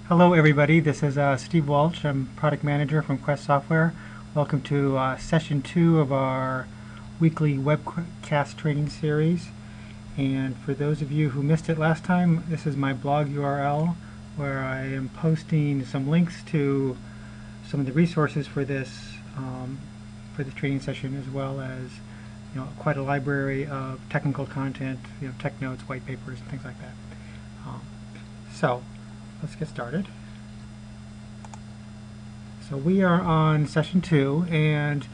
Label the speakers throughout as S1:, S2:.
S1: Hello everybody, this is Steve Walsh. I'm Product Manager from Quest Software. Welcome to Session 2 of our weekly webcast training series. And for those of you who missed it last time, this is my blog URL where I am posting some links to some of the resources for this training session, as well as quite a library of technical content, tech notes, white papers, and things like that. So let's get started. So we are on session 2, and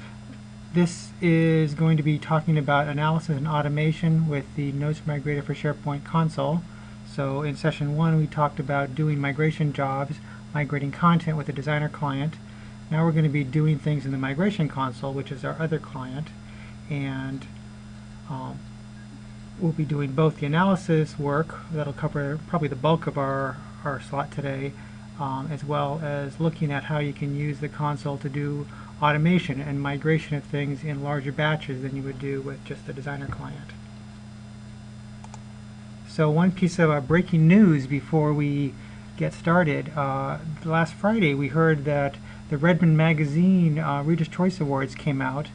S1: this is going to be talking about analysis and automation with the Notes Migrator for SharePoint console. So in session 1 we talked about doing migration jobs, migrating content with the designer client. Now we're going to be doing things in the migration console, which is our other client, and we'll be doing both the analysis work that'll cover probably the bulk of our slot today, as well as looking at how you can use the console to do automation and migration of things in larger batches than you would do with just the designer client. So one piece of breaking news before we get started. Last Friday we heard that the Redmond Magazine Reader's Choice Awards came out,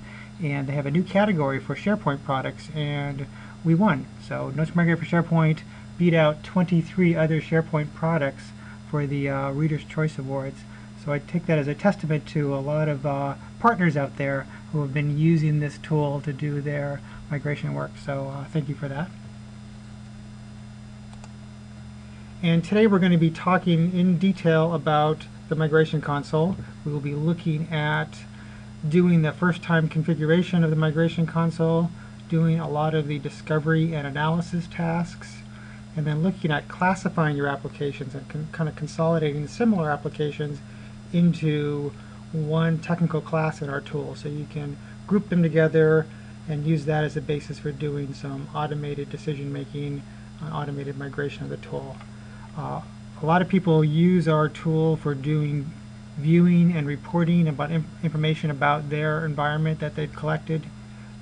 S1: and they have a new category for SharePoint products, and we won. So Notes Migrator for SharePoint beat out 23 other SharePoint products for the Reader's Choice Awards. So I take that as a testament to a lot of partners out there who have been using this tool to do their migration work. So thank you for that. And today we're going to be talking in detail about the migration console. We will be looking at doing the first-time configuration of the migration console, doing a lot of the discovery and analysis tasks, and then looking at classifying your applications and kind of consolidating similar applications into one technical class in our tool, so you can group them together and use that as a basis for doing some automated decision making, automated migration of the tool. A lot of people use our tool for doing viewing and reporting about information about their environment that they've collected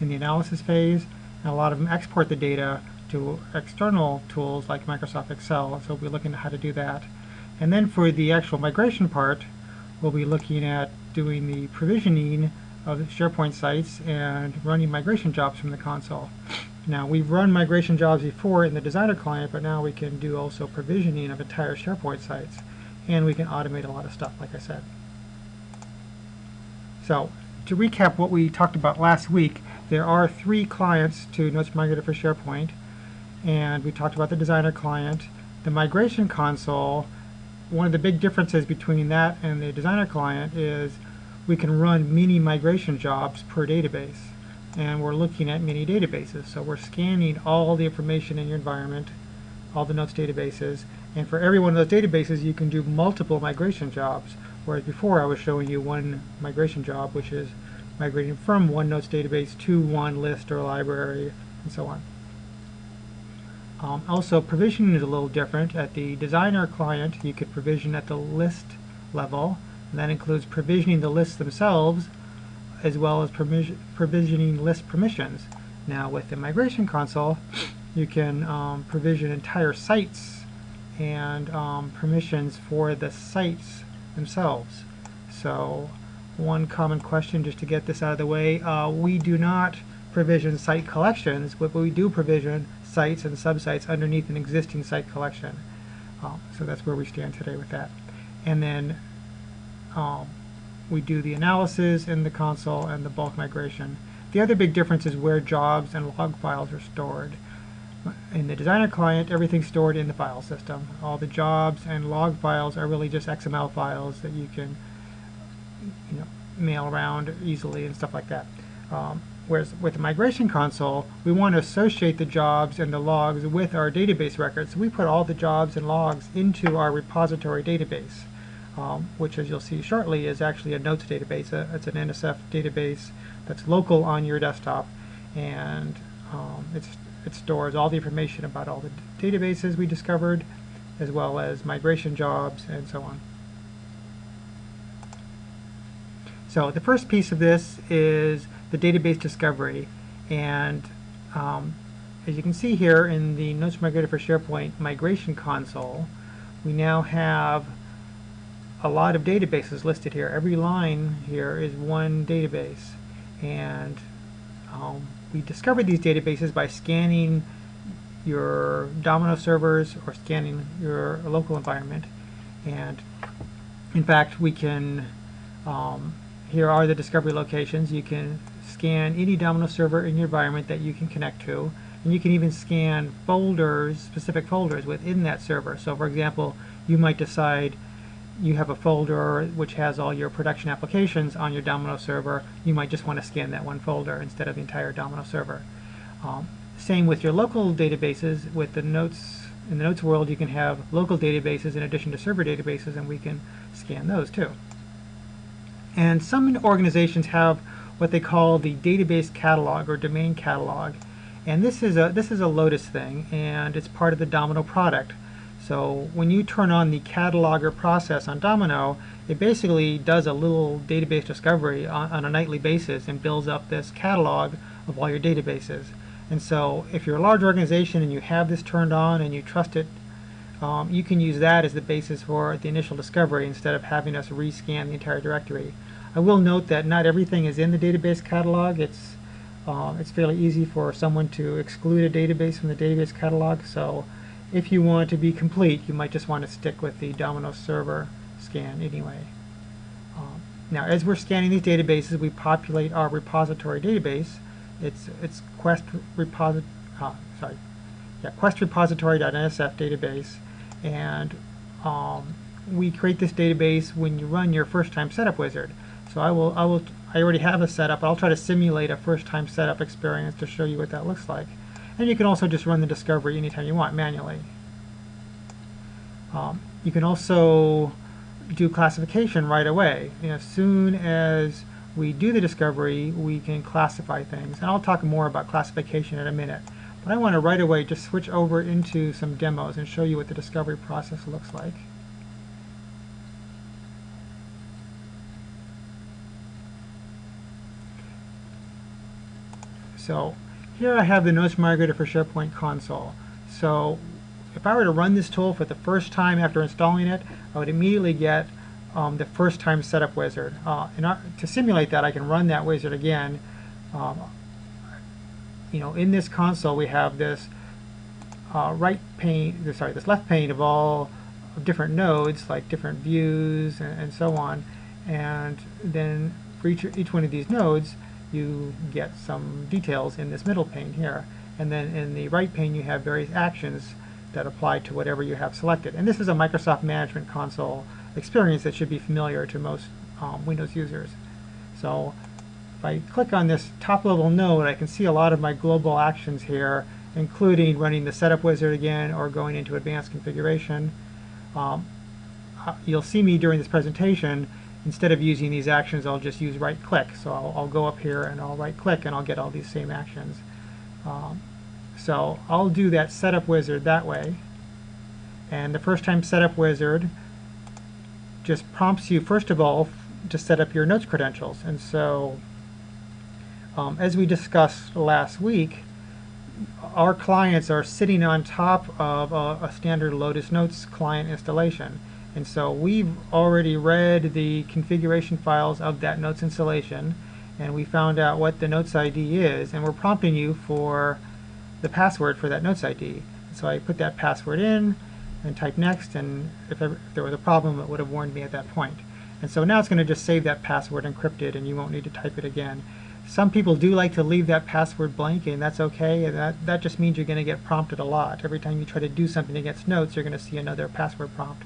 S1: in the analysis phase, and a lot of them export the data to external tools like Microsoft Excel, so we'll be looking at how to do that. And then for the actual migration part, we'll be looking at doing the provisioning of SharePoint sites and running migration jobs from the console. Now, we've run migration jobs before in the designer client, but now we can do also provisioning of entire SharePoint sites, and we can automate a lot of stuff, like I said. So to recap what we talked about last week, there are 3 clients to Notes Migrator for SharePoint, and we talked about the designer client. The migration console, one of the big differences between that and the designer client is we can run mini migration jobs per database, and we're looking at mini databases. So we're scanning all the information in your environment, all the Notes databases, and for every one of those databases you can do multiple migration jobs, whereas before I was showing you one migration job, which is migrating from one Notes database to one list or library, and so on. Also, provisioning is a little different. At the designer client, you could provision at the list level, and that includes provisioning the lists themselves, as well as provisioning list permissions. Now, with the migration console, you can provision entire sites and permissions for the sites themselves. So one common question, just to get this out of the way, we do not provision site collections, but we do provision sites and subsites underneath an existing site collection. So that's where we stand today with that. And then we do the analysis in the console and the bulk migration. The other big difference is where jobs and log files are stored. In the designer client, everything's stored in the file system. All the jobs and log files are really just XML files that you can mail around easily and stuff like that. Whereas with the migration console, we want to associate the jobs and the logs with our database records. So we put all the jobs and logs into our repository database, which, as you'll see shortly, is actually a Notes database. It's an NSF database that's local on your desktop, and it stores all the information about all the databases we discovered, as well as migration jobs and so on. So the first piece of this is the database discovery, and as you can see here in the Notes Migrator for SharePoint migration console, we now have a lot of databases listed here. Every line here is one database, and we discovered these databases by scanning your Domino servers or scanning your local environment. And in fact, we can, here are the discovery locations. You can scan any Domino server in your environment that you can connect to, and you can even scan folders, specific folders within that server. So for example, you might decide you have a folder which has all your production applications on your Domino server. You might just want to scan that one folder instead of the entire Domino server. Same with your local databases. With the notes, in the notes world, you can have local databases in addition to server databases, and we can scan those too. And some organizations have what they call the database catalog or domain catalog, and this is a Lotus thing, and it's part of the Domino product. So when you turn on the cataloger process on Domino, it basically does a little database discovery on a nightly basis and builds up this catalog of all your databases. And so if you're a large organization and you have this turned on and you trust it, you can use that as the basis for the initial discovery instead of having us rescan the entire directory. I will note that not everything is in the database catalog. It's fairly easy for someone to exclude a database from the database catalog. So if you want to be complete, you might just want to stick with the Domino server scan anyway. Now, as we're scanning these databases, we populate our repository database. It's questrepository.nsf database, and we create this database when you run your first-time setup wizard. So I already have a setup, but I'll try to simulate a first-time setup experience to show you what that looks like. And you can also just run the discovery anytime you want manually. You can also do classification right away. As soon as we do the discovery, we can classify things. And I'll talk more about classification in a minute. But I want to right away just switch over into some demos and show you what the discovery process looks like. So here I have the Notes Migrator for SharePoint console. So if I were to run this tool for the first time after installing it, I would immediately get the first time setup wizard. To simulate that, I can run that wizard again. In this console we have this this left pane of all different nodes, like different views and so on. And then for each one of these nodes, you get some details in this middle pane here. And then in the right pane, you have various actions that apply to whatever you have selected. And this is a Microsoft Management Console experience that should be familiar to most Windows users. So if I click on this top level node, I can see a lot of my global actions here, including running the setup wizard again or going into advanced configuration. You'll see me during this presentation, instead of using these actions, I'll just use right click. So I'll go up here and I'll right click and I'll get all these same actions. So I'll do that setup wizard that way. And the first time setup wizard just prompts you, first of all, to set up your notes credentials. And so as we discussed last week, our clients are sitting on top of a standard Lotus Notes client installation. And so we've already read the configuration files of that Notes installation, and we found out what the Notes ID is, and we're prompting you for the password for that Notes ID. So I put that password in and type next, and if there was a problem, it would have warned me at that point. And so now it's going to just save that password encrypted, and you won't need to type it again. Some people do like to leave that password blank, and that's okay. And that just means you're going to get prompted a lot. Every time you try to do something against Notes, you're going to see another password prompt.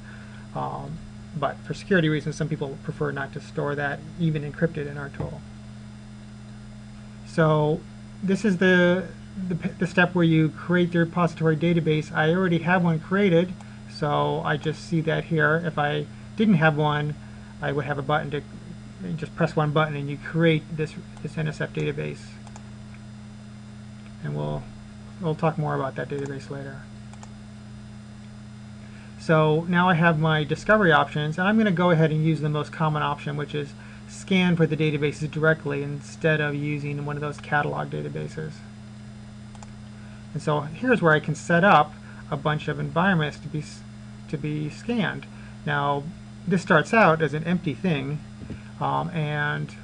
S1: But for security reasons, some people prefer not to store that even encrypted in our tool. So this is the step where you create the repository database. I already have one created, so I just see that here. If I didn't have one, I would have a button to just press one button and you create this NSF database. And we'll talk more about that database later. So now I have my discovery options, and I'm going to go ahead and use the most common option, which is scan for the databases directly instead of using one of those catalog databases. And so here's where I can set up a bunch of environments to be scanned. Now, this starts out as an empty thing, and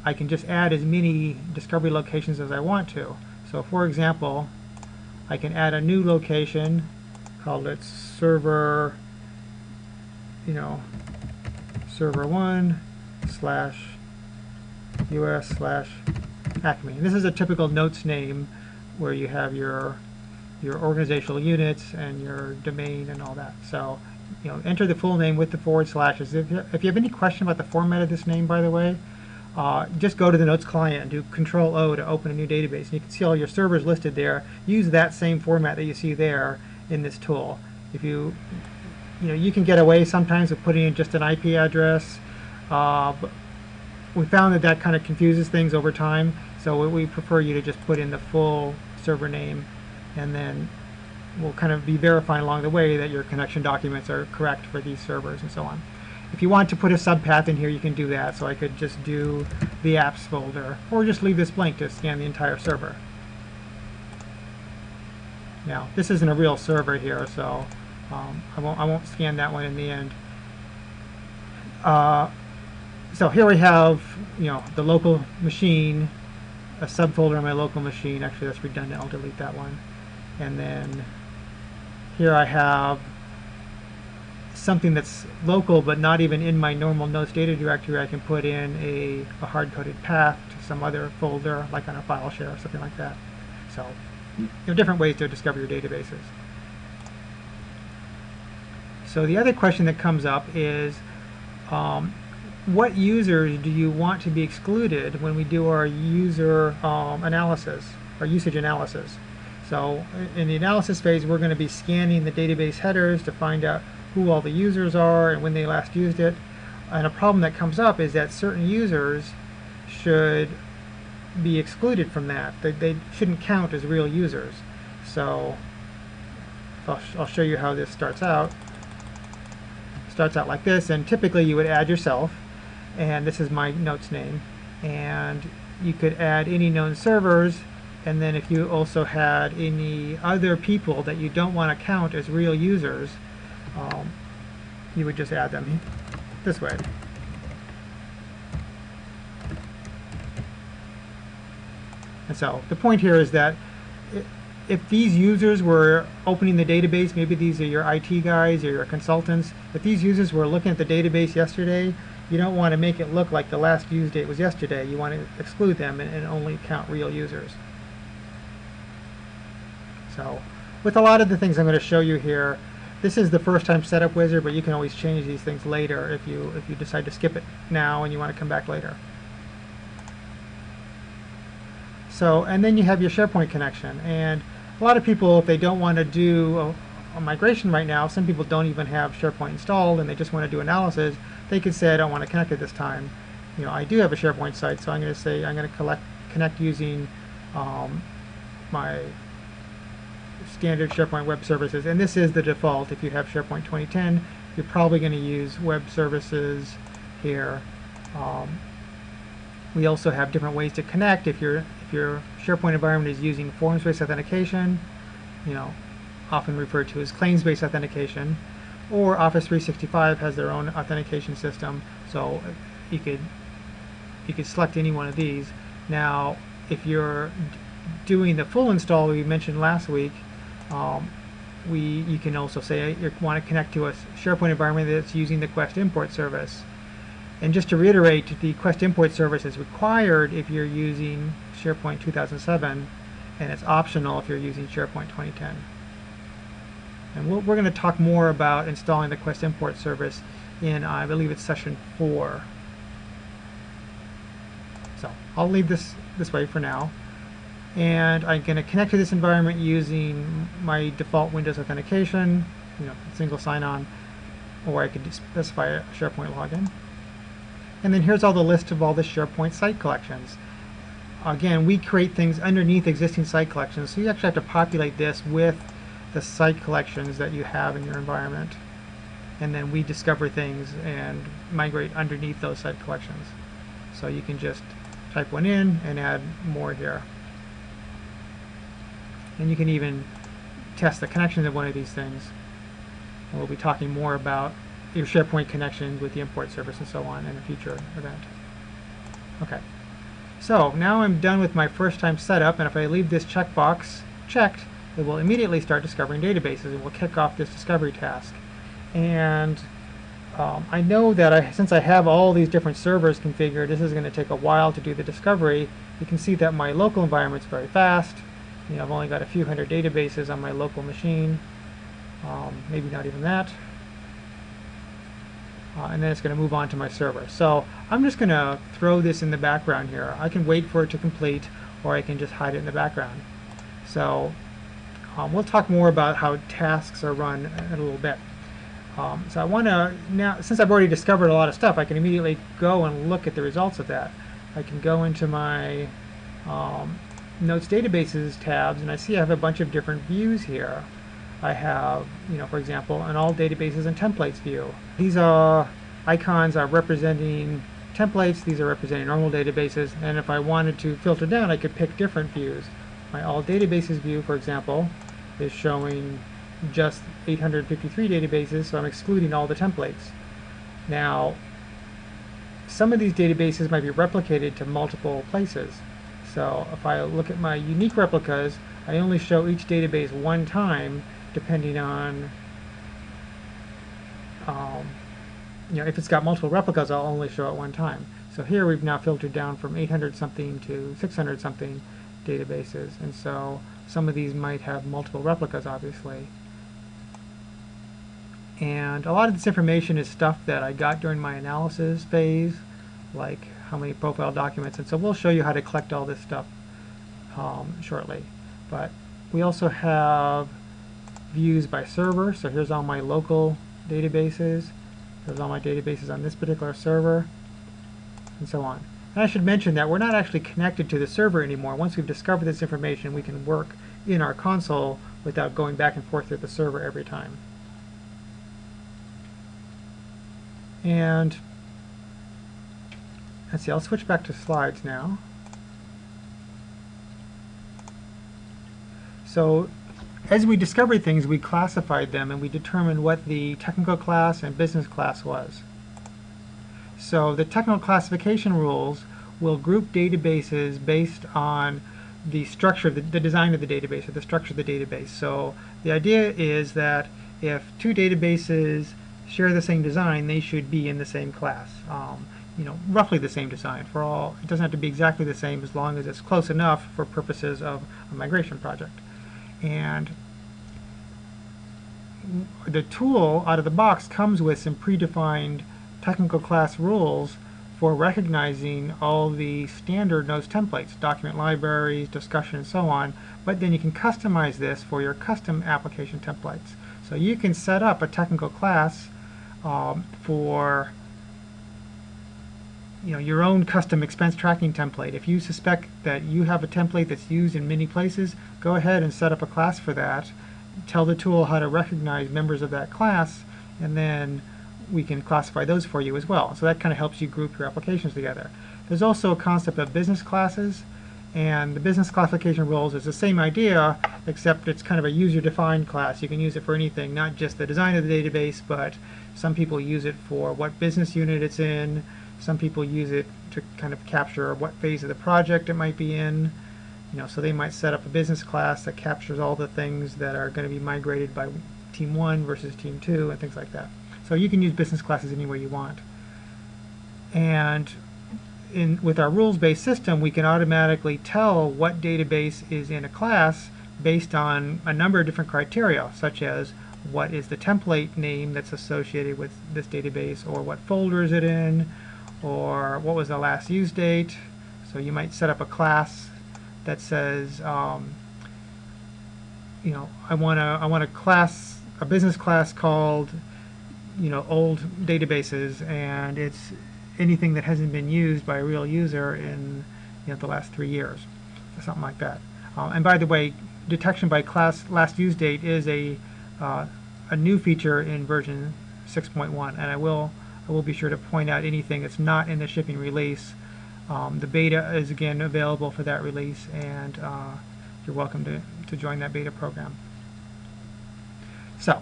S1: I can just add as many discovery locations as I want to. So for example, I can add a new location, call it server, server 1 / US / Acme. And this is a typical notes name where you have your organizational units and your domain and all that. So, enter the full name with the /. If you have any question about the format of this name, by the way, just go to the Notes client and do Control-O to open a new database. And you can see all your servers listed there. Use that same format that you see there in this tool. If you can get away sometimes with putting in just an IP address. But we found that kind of confuses things over time. So we prefer you to just put in the full server name, and then we'll kind of be verifying along the way that your connection documents are correct for these servers and so on. If you want to put a subpath in here, you can do that. So I could just do the apps folder, or just leave this blank to scan the entire server. Now, this isn't a real server here, so I won't scan that one in the end. So here we have, the local machine, a subfolder on my local machine. Actually, that's redundant. I'll delete that one. And then here I have something that's local but not even in my normal notes data directory. I can put in a hard-coded path to some other folder, like on a file share or something like that. So there are different ways to discover your databases. So the other question that comes up is, what users do you want to be excluded when we do our user analysis, our usage analysis? So in the analysis phase, we're going to be scanning the database headers to find out who all the users are and when they last used it. And a problem that comes up is that certain users should be excluded from that. They shouldn't count as real users. So I'll show you how this starts out. It starts out like this, and typically you would add yourself, and this is my notes name, and you could add any known servers, and then if you also had any other people that you don't want to count as real users, you would just add them this way. And so the point here is that if these users were opening the database, maybe these are your IT guys or your consultants, if these users were looking at the database yesterday, you don't want to make it look like the last use date was yesterday. You want to exclude them and only count real users. So with a lot of the things I'm going to show you here, this is the first time setup wizard, but you can always change these things later if you decide to skip it now and you want to come back later. So, and then you have your SharePoint connection, and a lot of people, if they don't want to do a migration right now, some people don't even have SharePoint installed and they just want to do analysis, they could say I don't want to connect at this time. I do have a SharePoint site, so I'm going to say I'm going to connect using my standard SharePoint web services, and this is the default. If you have SharePoint 2010, you're probably going to use web services here. We also have different ways to connect. If your SharePoint environment is using forms-based authentication, often referred to as claims-based authentication, or Office 365 has their own authentication system, so you could select any one of these. Now, if you're doing the full install we mentioned last week, you can also say you want to connect to a SharePoint environment that's using the Quest import service. And just to reiterate, the Quest import service is required if you're using SharePoint 2007, and it's optional if you're using SharePoint 2010. And we're going to talk more about installing the Quest import service in, I believe it's session 4. So I'll leave this way for now. And I'm going to connect to this environment using my default Windows authentication, single sign-on, or I could specify a SharePoint login. And then here's all the list of all the SharePoint site collections. Again, we create things underneath existing site collections, so you actually have to populate this with the site collections that you have in your environment. And then we discover things and migrate underneath those site collections. So you can just type one in and add more here. And you can even test the connections of one of these things. And we'll be talking more about your SharePoint connections with the import service and so on in a future event. Okay, so now I'm done with my first time setup, and if I leave this checkbox checked, it will immediately start discovering databases and will kick off this discovery task. And I know that since I have all these different servers configured, this is going to take a while to do the discovery. You can see that my local environment is very fast. You know, I've only got a few hundred databases on my local machine, maybe not even that. And then it's going to move on to my server. So I'm just going to throw this in the background here. I can wait for it to complete, or I can just hide it in the background. So we'll talk more about how tasks are run in a little bit. So I want to, now, since I've already discovered a lot of stuff, I can immediately go and look at the results of that. I can go into my Notes Databases tabs, and I see I have a bunch of different views here. I have, you know, for example, an All Databases and Templates view. These icons are representing templates, these are representing normal databases, and if I wanted to filter down, I could pick different views. My All Databases view, for example, is showing just 853 databases, so I'm excluding all the templates. Now, some of these databases might be replicated to multiple places. So if I look at my unique replicas, I only show each database one time, depending on, you know, if it's got multiple replicas, I'll only show it one time. So here we've now filtered down from 800 something to 600 something databases, and so some of these might have multiple replicas, obviously. And a lot of this information is stuff that I got during my analysis phase, like how many profile documents, and so we'll show you how to collect all this stuff shortly. But we also have views by server, so here's all my local databases, here's all my databases on this particular server, and so on. And I should mention that we're not actually connected to the server anymore. Once we've discovered this information, we can work in our console without going back and forth to the server every time. And let's see, I'll switch back to slides now. So as we discovered things, we classified them and we determined what the technical class and business class was. So the technical classification rules will group databases based on the structure, the design of the database, or the structure of the database. So the idea is that if two databases share the same design, they should be in the same class. You know, roughly the same design. For all, it doesn't have to be exactly the same as long as it's close enough for purposes of a migration project. And the tool out of the box comes with some predefined technical class rules for recognizing all the standard Notes templates, document libraries, discussion, and so on. But then you can customize this for your custom application templates. So you can set up a technical class for, you know, your own custom expense tracking template. If you suspect that you have a template that's used in many places, go ahead and set up a class for that. Tell the tool how to recognize members of that class, and then we can classify those for you as well. So that kind of helps you group your applications together. There's also a concept of business classes, and the business classification rules is the same idea, except it's kind of a user-defined class. You can use it for anything, not just the design of the database, but some people use it for what business unit it's in. Some people use it to kind of capture what phase of the project it might be in. You know, so they might set up a business class that captures all the things that are going to be migrated by Team 1 versus Team 2 and things like that. So you can use business classes any way you want. And with our rules-based system, we can automatically tell what database is in a class based on a number of different criteria, such as what is the template name that's associated with this database, or what folder is it in, or what was the last use date. So you might set up a class that says, you know, I want a business class called, you know, old databases, and it's anything that hasn't been used by a real user in, you know, the last 3 years, or something like that. And by the way, detection by class last use date is a new feature in version 6.1, and I will be sure to point out anything that's not in the shipping release. The beta is again available for that release, and you're welcome to join that beta program. So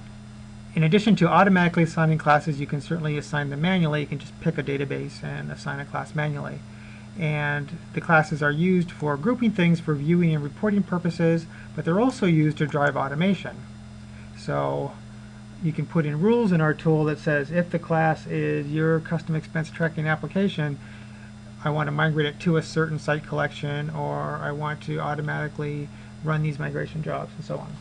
S1: in addition to automatically assigning classes, you can certainly assign them manually. You can just pick a database and assign a class manually. And the classes are used for grouping things for viewing and reporting purposes, but they're also used to drive automation. So you can put in rules in our tool that says if the class is your custom expense tracking application, I want to migrate it to a certain site collection, or I want to automatically run these migration jobs, and so on.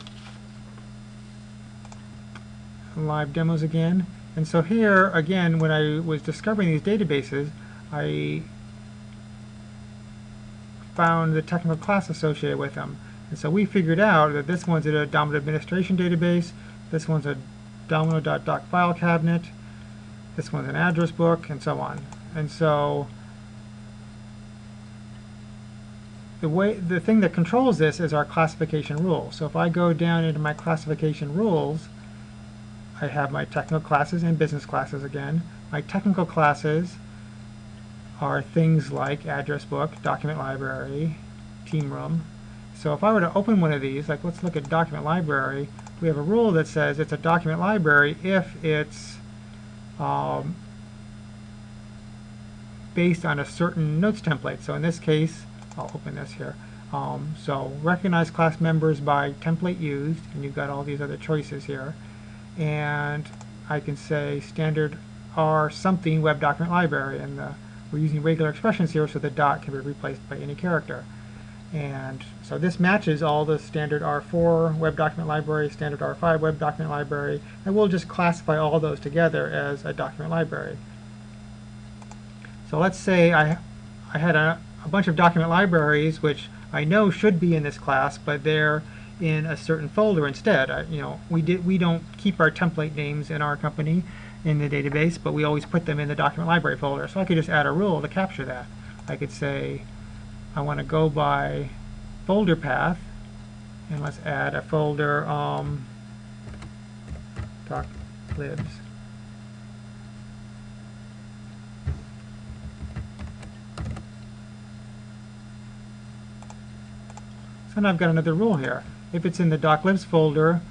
S1: Live demos again. And so here, again, when I was discovering these databases, I found the technical class associated with them. And so we figured out that this one's a Domino administration database, this one's a Domino.doc file cabinet, this one's an address book, and so on. And so the thing that controls this is our classification rule. So if I go down into my classification rules, I have my technical classes and business classes again. My technical classes are things like address book, document library, team room. So if I were to open one of these, like let's look at document library, we have a rule that says it's a document library if it's based on a certain notes template. So in this case, I'll open this here. So recognize class members by template used, and you've got all these other choices here. And I can say standard R something web document library, and we're using regular expressions here, so the dot can be replaced by any character. And so this matches all the standard R4 web document library, standard R5 web document library, and we'll just classify all those together as a document library. So let's say I had a bunch of document libraries which I know should be in this class, but they're in a certain folder instead. We don't keep our template names in our company in the database, but we always put them in the document library folder. So I could just add a rule to capture that. I could say I want to go by folder path, and let's add a folder doc libs. So now I've got another rule here. If it's in the doclibs folder,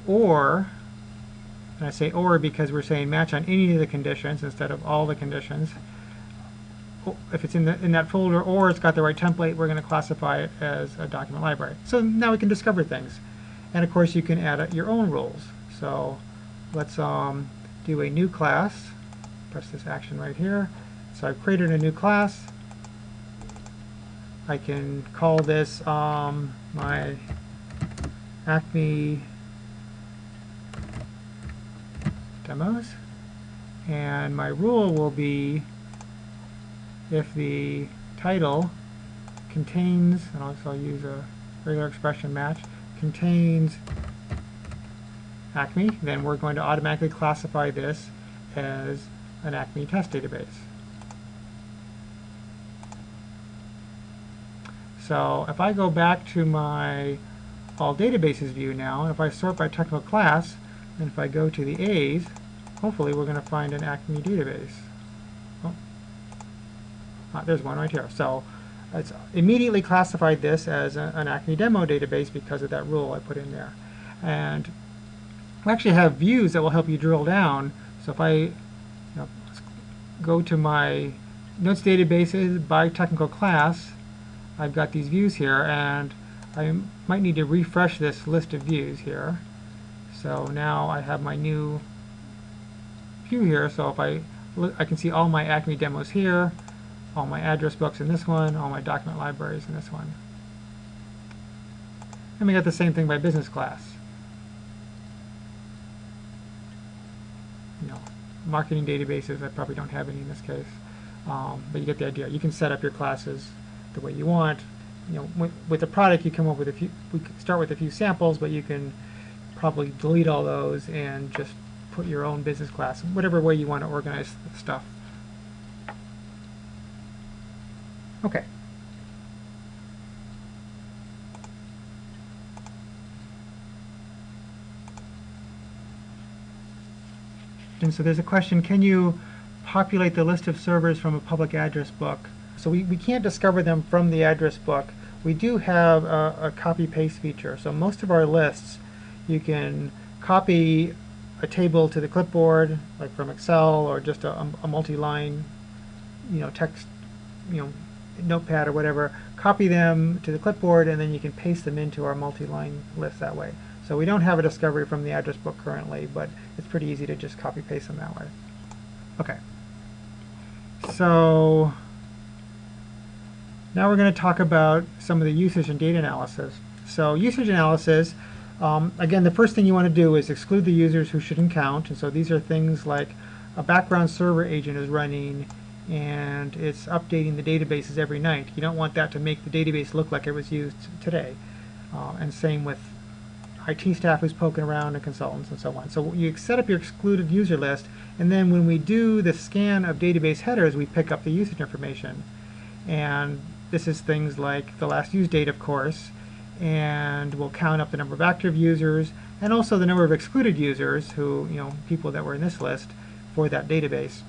S1: or, and I say or because we're saying match on any of the conditions instead of all the conditions. If it's in that folder or it's got the right template, we're going to classify it as a document library. So now we can discover things. And of course you can add your own rules. So let's do a new class. Press this action right here. So I've created a new class. I can call this my Acme demos, and my rule will be if the title contains, and I'll use a regular expression match, contains Acme, then we're going to automatically classify this as an Acme test database. So if I go back to my all databases view now, and if I sort by technical class, and if I go to the A's, hopefully we're going to find an Acme database. There's one right here. So it's immediately classified this as an Acme demo database because of that rule I put in there. And we actually have views that will help you drill down. So if I go to my notes databases by technical class, I've got these views here, and I might need to refresh this list of views here. So now I have my new view here. So if I look, I can see all my Acme demos here, all my address books in this one, all my document libraries in this one. And we got the same thing by business class. Marketing databases, I probably don't have any in this case, but you get the idea. You can set up your classes the way you want. With the product, you come up with a few. We start with a few samples, but you can probably delete all those and just put your own business class, whatever way you want to organize the stuff. Okay. And so there's a question, can you populate the list of servers from a public address book? So we can't discover them from the address book. We do have a copy-paste feature. So most of our lists, you can copy a table to the clipboard, like from Excel, or just a multi-line, text, notepad or whatever, copy them to the clipboard, and then you can paste them into our multi-line list that way. So we don't have a discovery from the address book currently, but it's pretty easy to just copy paste them that way. Okay. So now we're going to talk about some of the usage and data analysis. So usage analysis, again, the first thing you want to do is exclude the users who shouldn't count. And so these are things like a background server agent is running and it's updating the databases every night. You don't want that to make the database look like it was used today. And same with IT staff who's poking around and consultants and so on. So you set up your excluded user list, and then when we do the scan of database headers, we pick up the usage information. And this is things like the last used date, of course, and we'll count up the number of active users and also the number of excluded users, who, people that were in this list for that database.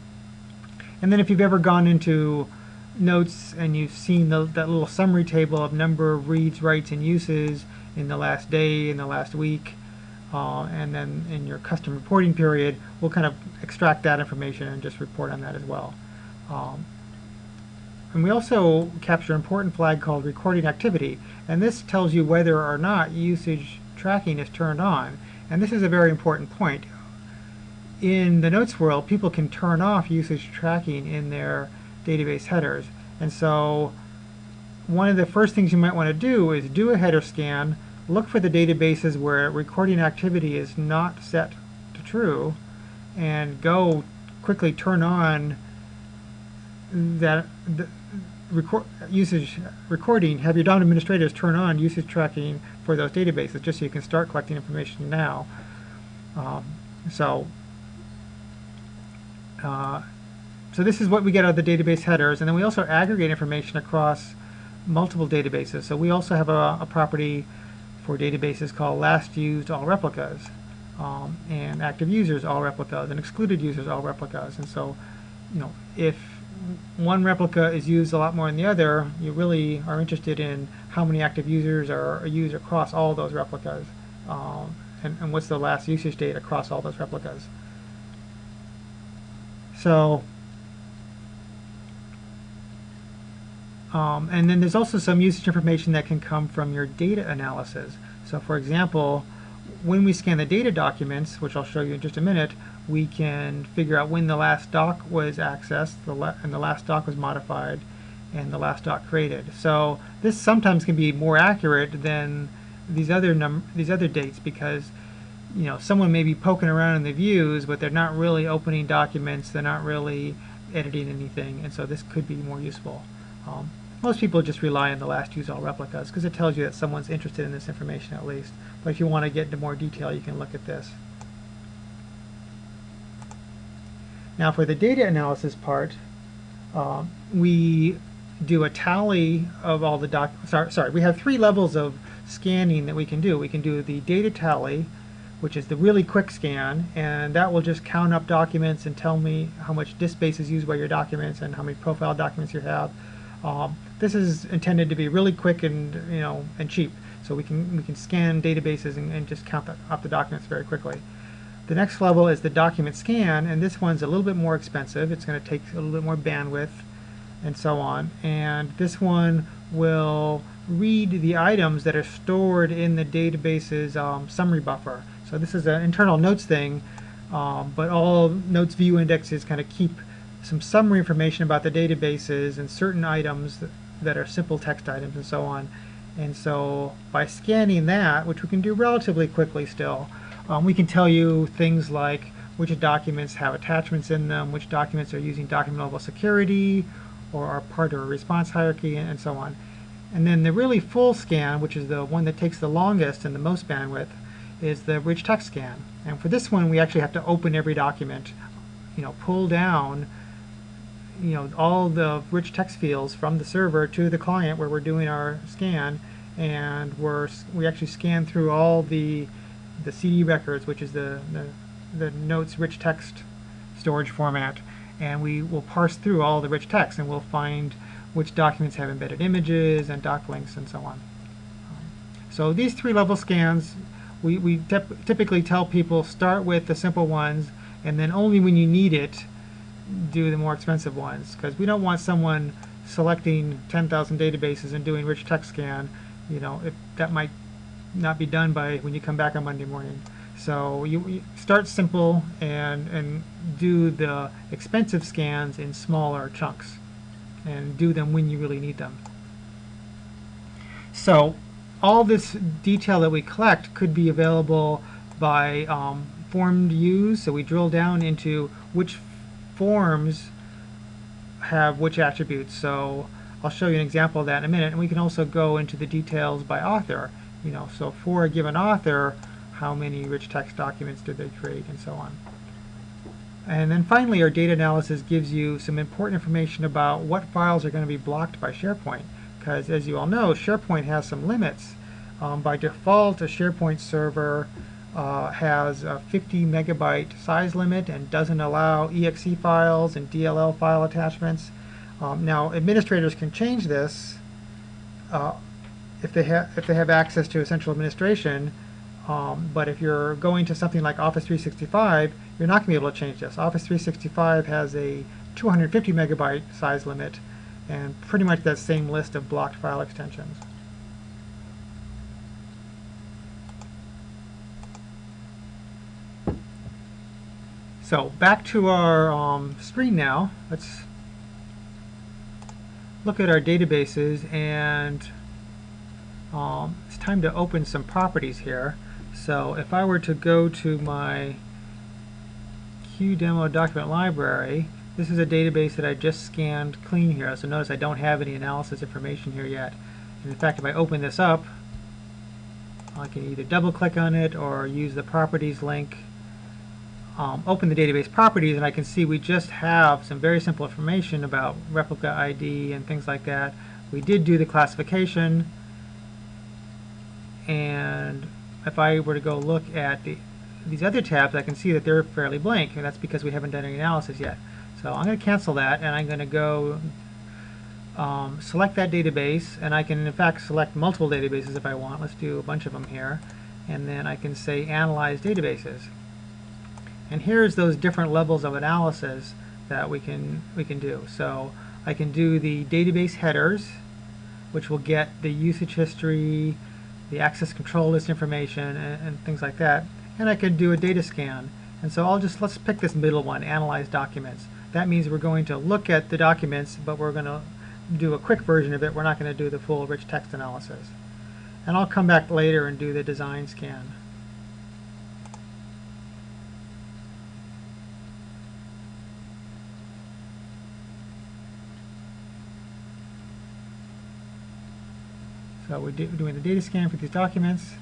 S1: And then if you've ever gone into notes and you've seen that little summary table of number of reads, writes, and uses in the last day, in the last week, and then in your custom reporting period, we'll kind of extract that information and just report on that as well. And we also capture an important flag called recording activity, and this tells you whether or not usage tracking is turned on. And this is a very important point. In the notes world, people can turn off usage tracking in their database headers. And so one of the first things you might want to do is do a header scan, look for the databases where recording activity is not set to true, and go quickly turn on that usage recording. Have your DOM administrators turn on usage tracking for those databases, just so you can start collecting information now. So this is what we get out of the database headers, and then we also aggregate information across multiple databases. So we also have a property for databases called last used all replicas, and active users all replicas, and excluded users all replicas. And so, if one replica is used a lot more than the other, you really are interested in how many active users are used across all those replicas, and what's the last usage date across all those replicas. So, and then there's also some usage information that can come from your data analysis. So for example, when we scan the data documents, which I'll show you in just a minute, we can figure out when the last doc was accessed, and the last doc was modified, and the last doc created. So this sometimes can be more accurate than these other dates, because someone may be poking around in the views, but they're not really opening documents, they're not really editing anything, and so this could be more useful. Most people just rely on the last use all replicas because it tells you that someone's interested in this information at least. But if you want to get into more detail, you can look at this. Now for the data analysis part, we do a tally of all the we have 3 levels of scanning that we can do. We can do the data tally, which is the really quick scan, and that will just count up documents and tell me how much disk space is used by your documents and how many profile documents you have. This is intended to be really quick and and cheap, so we can scan databases and just count up the documents very quickly. The next level is the document scan, and this one's a little bit more expensive. It's going to take a little bit more bandwidth and so on, and this one will read the items that are stored in the database's summary buffer. So this is an internal notes thing, but all notes view indexes kind of keep some summary information about the databases and certain items that are simple text items and so on. And so by scanning that, which we can do relatively quickly still, we can tell you things like which documents have attachments in them, which documents are using document level security or are part of a response hierarchy, and so on. And then the really full scan, which is the one that takes the longest and the most bandwidth, is the rich text scan. And for this one, we actually have to open every document, pull down all the rich text fields from the server to the client where we're doing our scan, and we actually scan through all the CD records, which is the notes rich text storage format, and we will parse through all the rich text, and we'll find which documents have embedded images and doc links and so on. So these 3 level scans we typically tell people start with the simple ones, and then only when you need it do the more expensive ones, because we don't want someone selecting 10,000 databases and doing rich text scan. That might not be done by when you come back on Monday morning. So you start simple and do the expensive scans in smaller chunks, and do them when you really need them. So all this detail that we collect could be available by formed use. So we drill down into which forms have which attributes. So I'll show you an example of that in a minute, and we can also go into the details by author. So for a given author, how many rich text documents did they create, and so on. And then finally, our data analysis gives you some important information about what files are going to be blocked by SharePoint, because as you all know, SharePoint has some limits. By default, a SharePoint server has a 50 megabyte size limit and doesn't allow exe files and DLL file attachments. Now, administrators can change this if they have access to essential administration. But if you're going to something like Office 365, you're not going to be able to change this. Office 365 has a 250 megabyte size limit, and pretty much that same list of blocked file extensions. So back to our screen now. Let's look at our databases, and it's time to open some properties here. So if I were to go to my QDemo document library, this is a database that I just scanned clean here. So notice I don't have any analysis information here yet. And in fact, if I open this up, I can either double click on it or use the properties link. Open the database properties, and I can see we just have some very simple information about replica ID and things like that. We did do the classification, and if I were to go look at these other tabs, I can see that they're fairly blank, and that's because we haven't done any analysis yet. So I'm going to cancel that, and I'm going to go select that database, and I can in fact select multiple databases if I want. Let's do a bunch of them here, and then I can say Analyze Databases. And here's those different levels of analysis that we can do. So I can do the database headers, which will get the usage history, the access control list information, and things like that. And I could do a data scan. And so let's pick this middle one, Analyze Documents. That means we're going to look at the documents, but we're going to do a quick version of it. We're not going to do the full rich text analysis. And I'll come back later and do the design scan. So we're doing the data scan for these documents.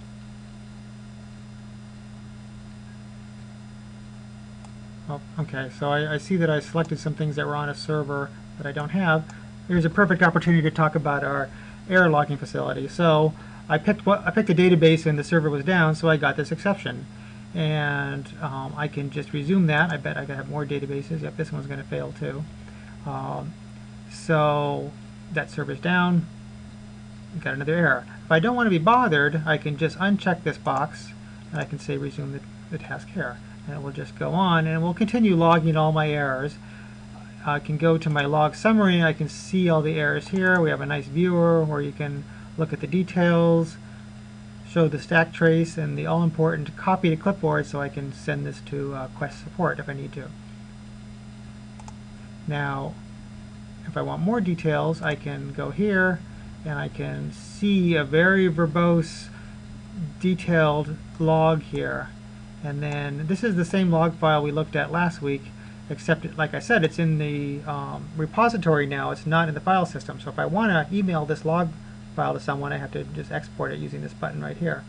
S1: Oh, okay, so I see that I selected some things that were on a server that I don't have. Here's a perfect opportunity to talk about our error logging facility. So I picked a database and the server was down, so I got this exception. And I can just resume that. I bet I gotta have more databases. Yep, this one's going to fail too. So that server's down. Got another error. If I don't want to be bothered, I can just uncheck this box, and I can say resume the task here. And it will just go on, and we'll continue logging all my errors. I can go to my log summary, and I can see all the errors here. We have a nice viewer where you can look at the details, show the stack trace, and the all-important copy to clipboard, so I can send this to Quest support if I need to. Now, if I want more details, I can go here, and I can see a very verbose, detailed log here. And then this is the same log file we looked at last week, except, like I said, it's in the repository now. It's not in the file system. So if I want to email this log file to someone, I have to just export it using this button right here.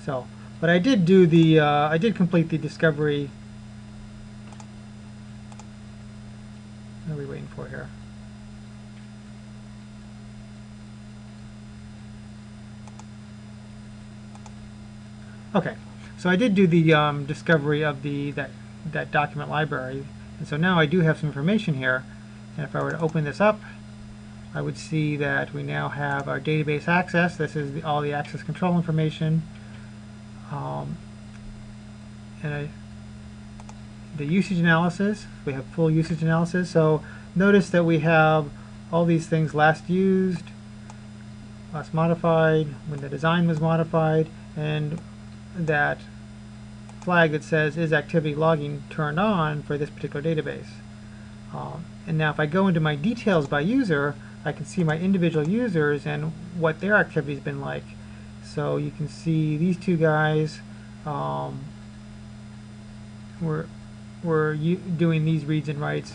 S1: So, but I did do the, I did complete the discovery. What are we waiting for here? Okay, so I did do the discovery of that document library, and so now I do have some information here. And if I were to open this up, I would see that we now have our database access. This is all the access control information. The usage analysis, we have full usage analysis. So notice that we have all these things: last used, last modified, when the design was modified, and that flag that says is activity logging turned on for this particular database. And now if I go into my details by user, I can see my individual users and what their activity's been like. So you can see these two guys were doing these reads and writes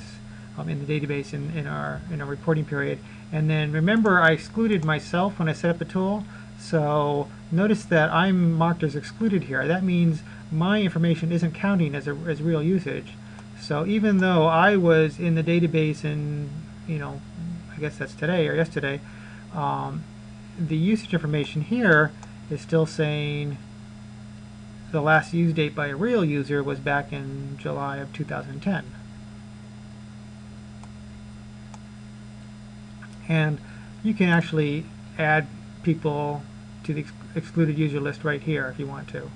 S1: in the database in our reporting period. And then remember, I excluded myself when I set up the tool. So notice that I'm marked as excluded here. That means my information isn't counting as real usage. So even though I was in the database in, I guess that's today or yesterday, the usage information here is still saying the last use date by a real user was back in July of 2010. And you can actually add people to the excluded user list right here if you want to.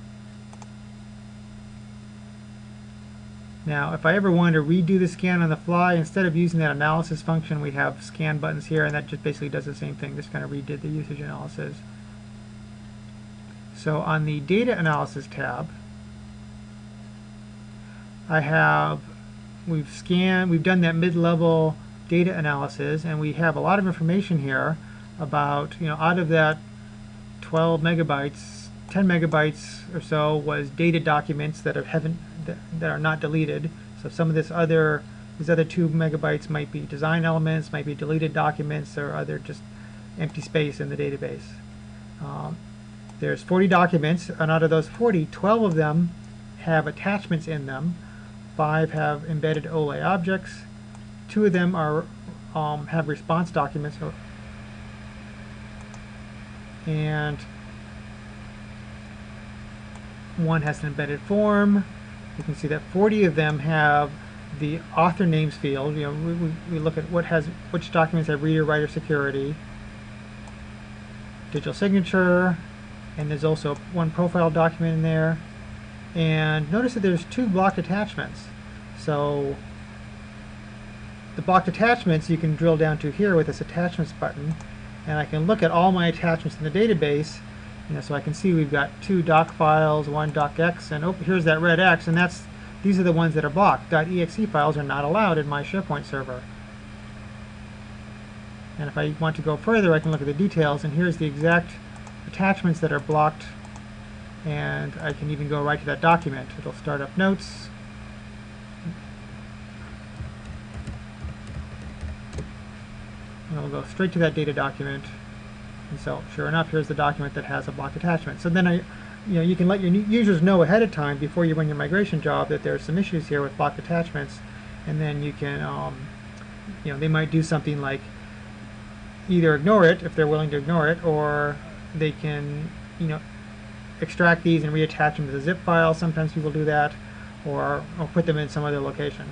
S1: Now, if I ever wanted to redo the scan on the fly, instead of using that analysis function, we have scan buttons here, and that just basically does the same thing. Just kind of redid the usage analysis. So on the data analysis tab, we've done that mid-level data analysis, and we have a lot of information here about, out of that 12 megabytes, 10 megabytes or so was data documents that are not deleted. So some of these other 2 megabytes might be design elements, might be deleted documents, or other just empty space in the database. There's 40 documents, and out of those 40, 12 of them have attachments in them. 5 have embedded OLE objects. 2 of them have response documents, and 1 has an embedded form. You can see that 40 of them have the author names field. We look at which documents have reader writer security, digital signature, and there's also 1 profile document in there. And notice that there's 2 blocked attachments. So the blocked attachments you can drill down to here with this attachments button, and I can look at all my attachments in the database. So I can see we've got 2 doc files, 1 docx, and here's that red X, and these are the ones that are blocked. .exe files are not allowed in my SharePoint server. And if I want to go further, I can look at the details, and here's the exact attachments that are blocked, and I can even go right to that document. It'll start up notes. And it'll go straight to that data document. And so, sure enough, here's the document that has a blocked attachment. So then you can let your users know ahead of time before you run your migration job that there's some issues here with blocked attachments, and then you can, they might do something like either ignore it if they're willing to ignore it, or they can, extract these and reattach them to the zip file. Sometimes people do that, or put them in some other location.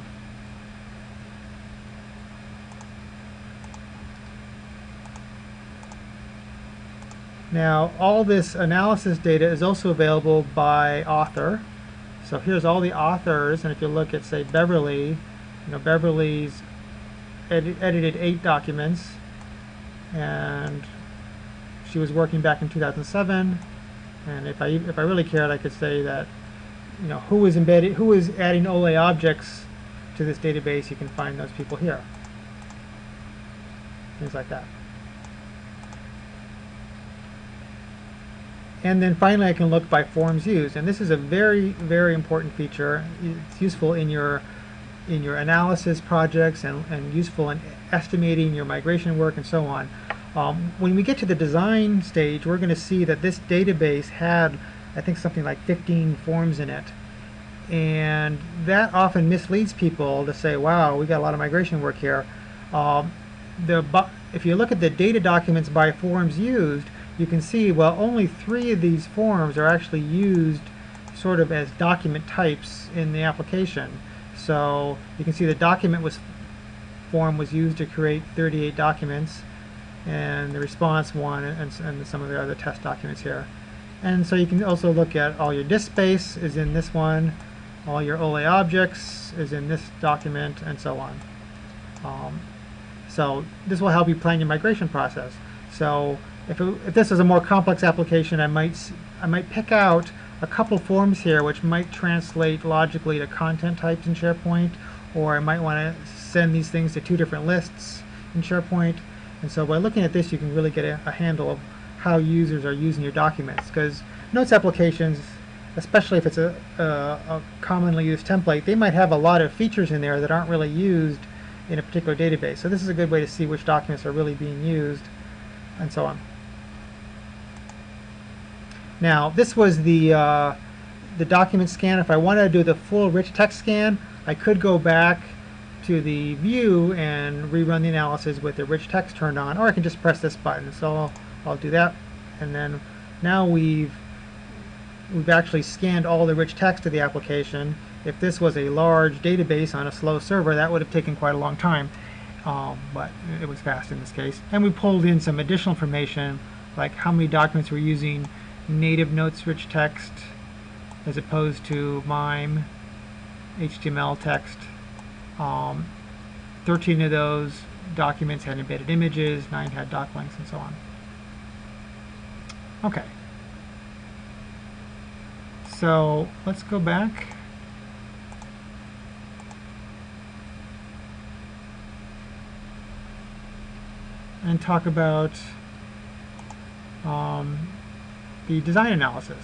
S1: Now, all this analysis data is also available by author. So here's all the authors, and if you look at, say, Beverly, Beverly's edited 8 documents, and she was working back in 2007. And if I really cared, I could say that, who is adding OLE objects to this database. You can find those people here. Things like that. And then finally, I can look by forms used, and this is a very, very important feature. It's useful in your analysis projects and useful in estimating your migration work and so on. When we get to the design stage, we're going to see that this database had, I think, something like 15 forms in it, and that often misleads people to say, "Wow, we got a lot of migration work here." If you look at the data documents by forms used, you can see, well, only 3 of these forms are actually used sort of as document types in the application. So you can see the document form was used to create 38 documents. and the response one, and some of the other test documents here. And so you can also look at all your disk space is in this one, all your OLE objects is in this document, and so on. So this will help you plan your migration process. So if this is a more complex application, I might pick out a couple forms here which might translate logically to content types in SharePoint, or I might want to send these things to two different lists in SharePoint. And so by looking at this, you can really get a handle of how users are using your documents, because notes applications, especially if it's a commonly used template, they might have a lot of features in there that aren't really used in a particular database. So this is a good way to see which documents are really being used, and so on. Now, this was the document scan. If I wanted to do the full rich text scan, I could go back to the view and rerun the analysis with the rich text turned on, or I can just press this button. So I'll do that, and then now we've actually scanned all the rich text of the application. If this was a large database on a slow server, that would have taken quite a long time, but it was fast in this case. And we pulled in some additional information, like how many documents were using native notes rich text as opposed to MIME HTML text. 13 of those documents had embedded images, 9 had doc links, and so on. Okay. So let's go back. And talk about the design analysis.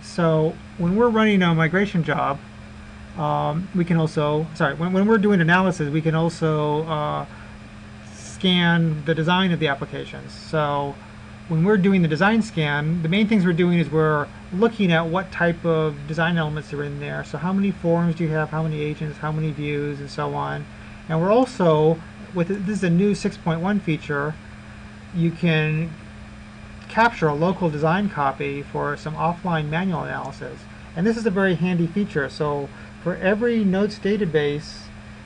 S1: So when we're running a migration job, we can also, when we're doing analysis, we can also scan the design of the applications. So when we're doing the design scan, the main things we're doing is we're looking at what type of design elements are in there. So how many forms do you have, how many agents, how many views, and so on. And we're also, this is a new 6.1 feature, you can capture a local design copy for some offline manual analysis. And this is a very handy feature. So for every notes database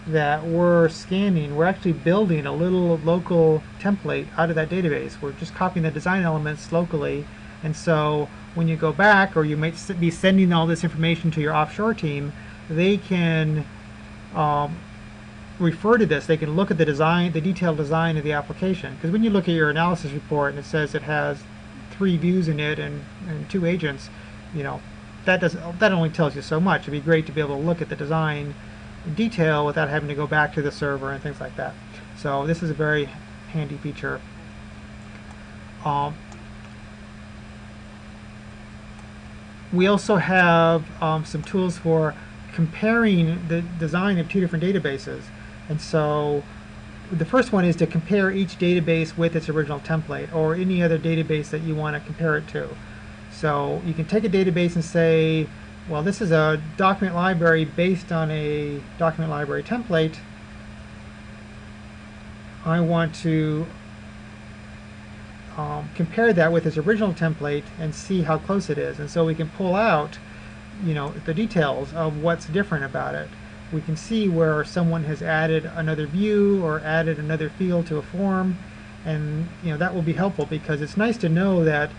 S1: that we're scanning, we're actually building a little local template out of that database. We're just copying the design elements locally, and so when you go back, or you might be sending all this information to your offshore team, they can refer to this. They can look at the design, the detailed design of the application. Because when you look at your analysis report and it says it has 3 views in it and 2 agents, you know, that only tells you so much. It'd be great to be able to look at the design in detail without having to go back to the server and things like that. So this is a very handy feature. We also have some tools for comparing the design of 2 different databases. And so the first one is to compare each database with its original template, or any other database that you want to compare it to. So you can take a database and say, well, this is a document library based on a document library template. I want to compare that with its original template and see how close it is. And so we can pull out, you know, the details of what's different about it. We can see where someone has added another view or added another field to a form, and you know, that will be helpful, because it's nice to know that,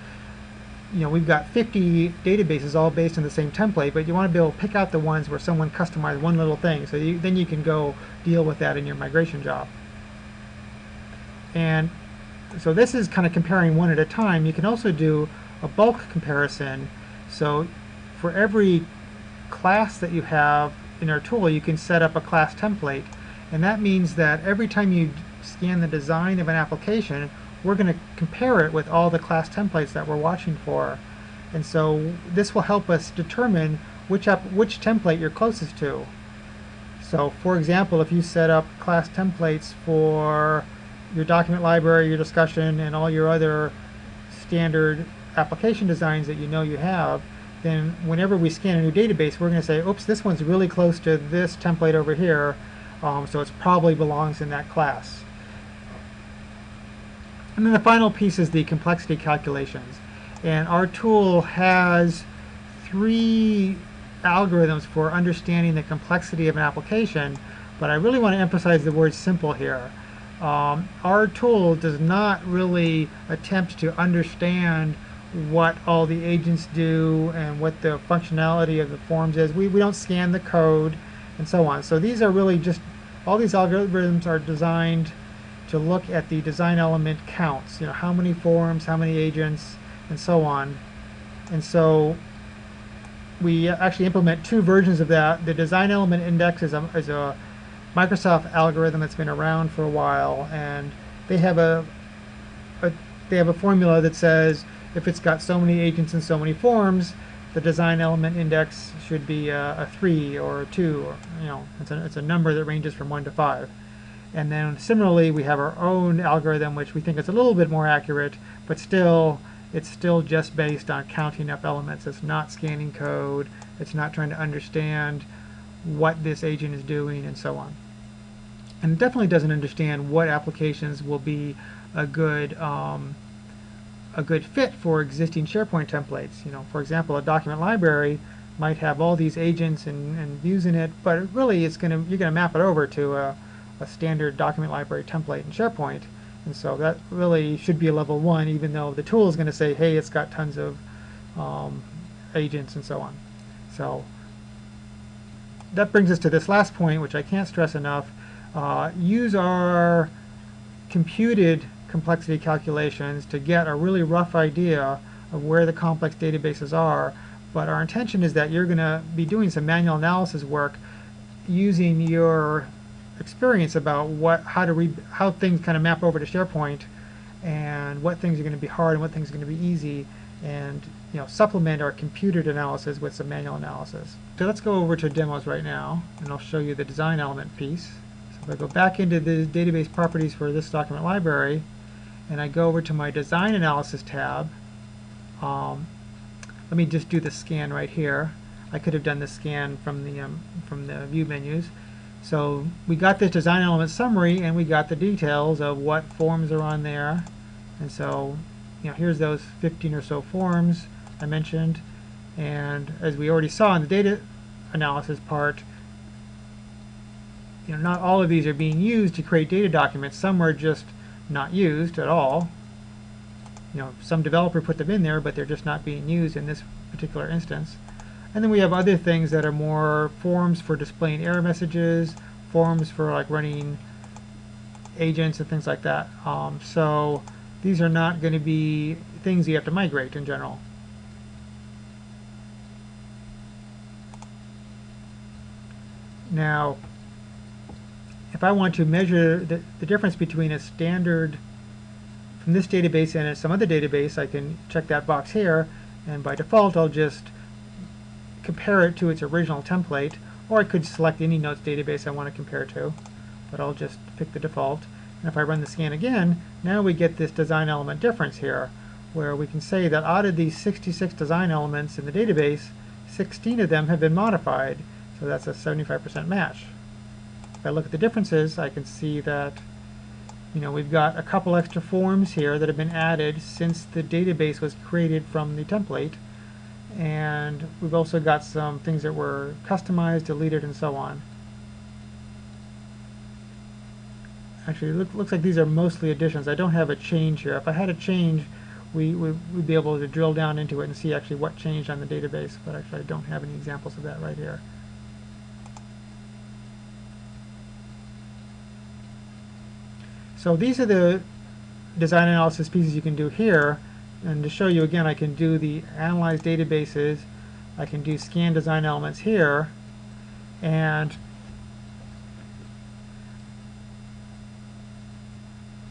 S1: you know, we've got 50 databases all based on the same template, but you want to be able to pick out the ones where someone customized one little thing, so then you can go deal with that in your migration job. And so this is kind of comparing one at a time. You can also do a bulk comparison. So for every class that you have in our tool, you can set up a class template, and that means that every time you scan the design of an application, we're going to compare it with all the class templates that we're watching for. And so this will help us determine which template you're closest to. So for example, if you set up class templates for your document library, your discussion, and all your other standard application designs that you know you have, then whenever we scan a new database, we're going to say, oops, this one's really close to this template over here, so it probably belongs in that class. And then the final piece is the complexity calculations. And our tool has 3 algorithms for understanding the complexity of an application, but I really want to emphasize the word simple here. Our tool does not really attempt to understand what all the agents do and what the functionality of the forms is. We don't scan the code and so on. So these are really just, all these algorithms are designed to look at the design element counts, you know, how many forms, how many agents, and so on. And so we actually implement two versions of that. The design element index is a Microsoft algorithm that's been around for a while, and they have a formula that says if it's got so many agents and so many forms, the design element index should be a 3 or a 2, or, you know, it's a number that ranges from 1 to 5. And then similarly, we have our own algorithm, which we think is a little bit more accurate, but still, it's still just based on counting up elements. It's not scanning code. It's not trying to understand what this agent is doing, and so on. And it definitely doesn't understand what applications will be a good fit for existing SharePoint templates. You know, for example, a document library might have all these agents and views in it, but really you're gonna map it over to a standard document library template in SharePoint. And so that really should be a level 1, even though the tool is going to say, hey, it's got tons of agents and so on. So that brings us to this last point, which I can't stress enough. Use our computed complexity calculations to get a really rough idea of where the complex databases are. But our intention is that you're going to be doing some manual analysis work using your experience about how things kind of map over to SharePoint, and what things are going to be hard and what things are going to be easy, and supplement our computed analysis with some manual analysis. So let's go over to demos right now, and I'll show you the design element piece. So if I go back into the database properties for this document library, and I go over to my design analysis tab, let me just do the scan right here. I could have done the scan from the view menus. So we got this design element summary, and we got the details of what forms are on there. And so, here's those 15 or so forms I mentioned. And as we already saw in the data analysis part, not all of these are being used to create data documents. Some are just not used at all. Some developer put them in there, but they're just not being used in this particular instance. And then we have other things that are more forms for displaying error messages, forms for like running agents and things like that. So these are not going to be things you have to migrate in general. Now, if I want to measure the difference between a standard from this database and some other database, I can check that box here, and by default I'll just compare it to its original template, or I could select any notes database I want to compare to, but I'll just pick the default. And if I run the scan again, now we get this design element difference here, where we can say that out of these 66 design elements in the database, 16 of them have been modified, so that's a 75% match. If I look at the differences, I can see that we've got a couple extra forms here that have been added since the database was created from the template. And we've also got some things that were customized, deleted, and so on. Actually, it looks like these are mostly additions. I don't have a change here. If I had a change, we'd be able to drill down into it and see actually what changed on the database, but actually I don't have any examples of that right here. So these are the design analysis pieces you can do here. And to show you again, I can do the analyze databases, I can do scan design elements here, and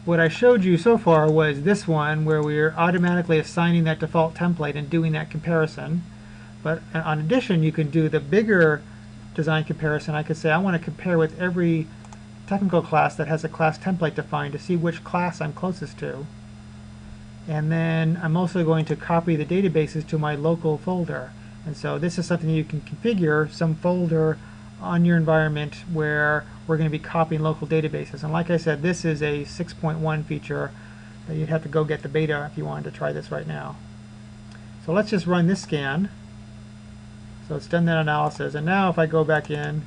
S1: what I showed you so far was this one where we're automatically assigning that default template and doing that comparison. But in addition, you can do the bigger design comparison. I could say I want to compare with every technical class that has a class template defined to see which class I'm closest to. And then I'm also going to copy the databases to my local folder. And so this is something you can configure, some folder on your environment where we're going to be copying local databases. And like I said, this is a 6.1 feature that you'd have to go get the beta if you wanted to try this right now. So let's just run this scan. So it's done that analysis. And now if I go back in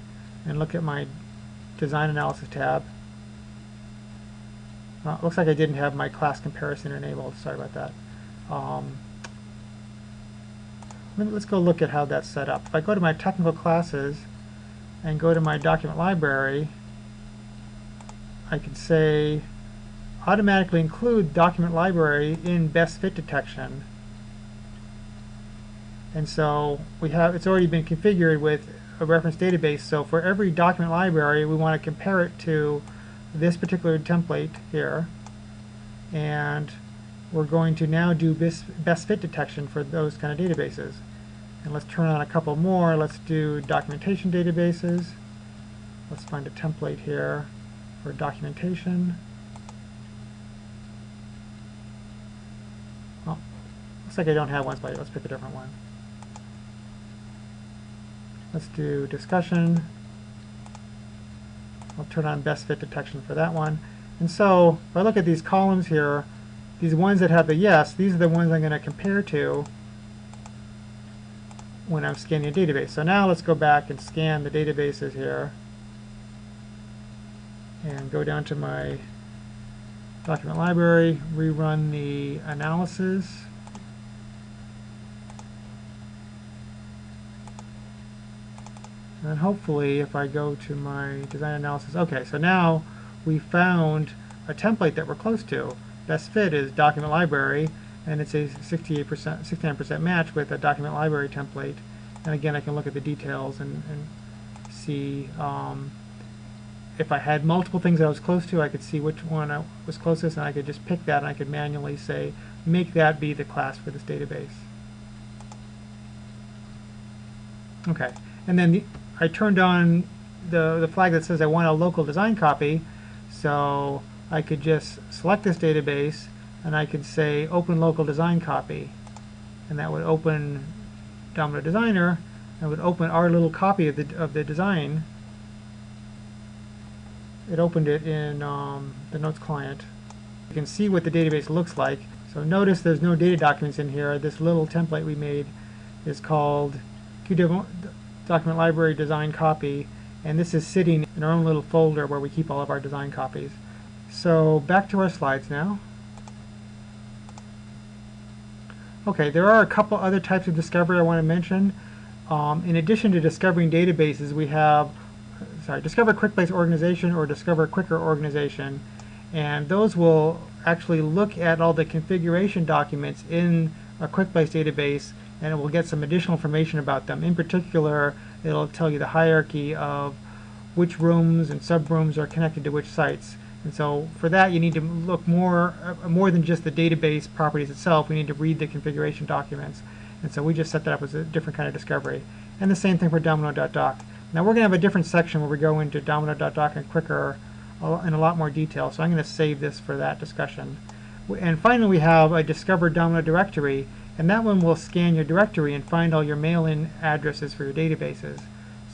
S1: and look at my design analysis tab, Looks like I didn't have my class comparison enabled. Sorry about that. Let's go look at how that's set up. If I go to my technical classes and go to my document library, I can say automatically include document library in best fit detection. And so we have, it's already been configured with a reference database. So for every document library, we want to compare it to this particular template here. And we're going to now do best fit detection for those kind of databases. And let's turn on a couple more. Let's do documentation databases. Let's find a template here for documentation. Well, looks like I don't have one, so let's pick a different one. Let's do discussion. I'll turn on best fit detection for that one. And so if I look at these columns here, these ones that have the yes, these are the ones I'm going to compare to when I'm scanning a database. So now let's go back and scan the databases here and go down to my document library, rerun the analysis. And then hopefully if I go to my design analysis, okay, so now we found a template that we're close to. Best fit is document library, and it's a 69% match with a document library template. And again, I can look at the details and see if I had multiple things I was close to, I could see which one I was closest, and I could just pick that, and I could manually say, make that be the class for this database. Okay, and then I turned on the flag that says I want a local design copy, so I could just select this database and I could say open local design copy, and that would open Domino Designer and would open our little copy of the design. It opened it in the Notes client. You can see what the database looks like. So notice there's no data documents in here. This little template we made is called Document Library Design Copy, and this is sitting in our own little folder where we keep all of our design copies. So back to our slides now. Okay, there are a couple other types of discovery I want to mention. In addition to discovering databases, we have Discover Quick Place Organization or Discover Quicker Organization, and those will actually look at all the configuration documents in a Quick Place database, and it will get some additional information about them. In particular, it'll tell you the hierarchy of which rooms and subrooms are connected to which sites. And so for that, you need to look more than just the database properties itself. We need to read the configuration documents. And so we just set that up as a different kind of discovery. And the same thing for domino.doc. Now we're going to have a different section where we go into domino.doc and Quicker in a lot more detail. So I'm going to save this for that discussion. And finally, we have a Discover Domino directory. And that one will scan your directory and find all your mail-in addresses for your databases.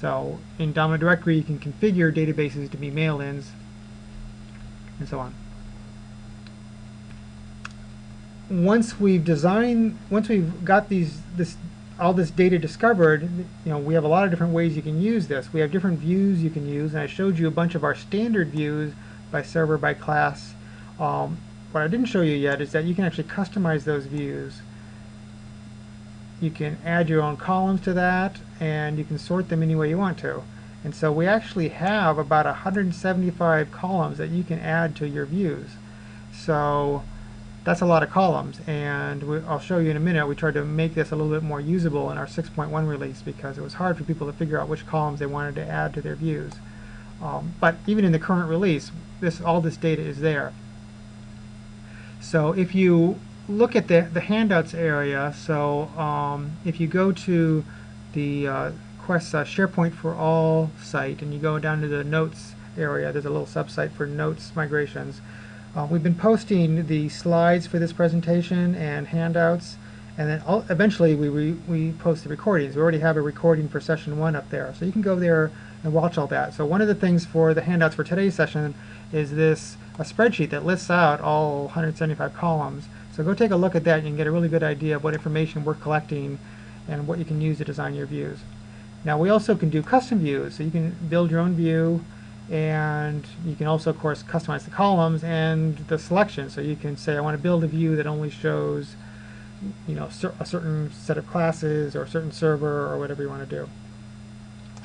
S1: So in Domino directory, you can configure databases to be mail-ins, and so on. Once we've got all this data discovered, we have a lot of different ways you can use this. We have different views you can use, and I showed you a bunch of our standard views by server, by class. What I didn't show you yet is that you can actually customize those views. You can add your own columns to that, and you can sort them any way you want to. And so we actually have about 175 columns that you can add to your views. So that's a lot of columns, and I'll show you in a minute. We tried to make this a little bit more usable in our 6.1 release because it was hard for people to figure out which columns they wanted to add to their views. But even in the current release, all this data is there. So if you look at the handouts area, so if you go to the Quest SharePoint for All site and you go down to the Notes area, there's a little subsite for Notes migrations. We've been posting the slides for this presentation and handouts, and then eventually we post the recordings. We already have a recording for session 1 up there, so you can go there and watch all that. So one of the things for the handouts for today's session is a spreadsheet that lists out all 175 columns. So go take a look at that and you can get a really good idea of what information we're collecting and what you can use to design your views. Now we also can do custom views, so you can build your own view, And you can also, of course, customize the columns and the selection. So you can say, I want to build a view that only shows, you know, a certain set of classes or a certain server or whatever you want to do.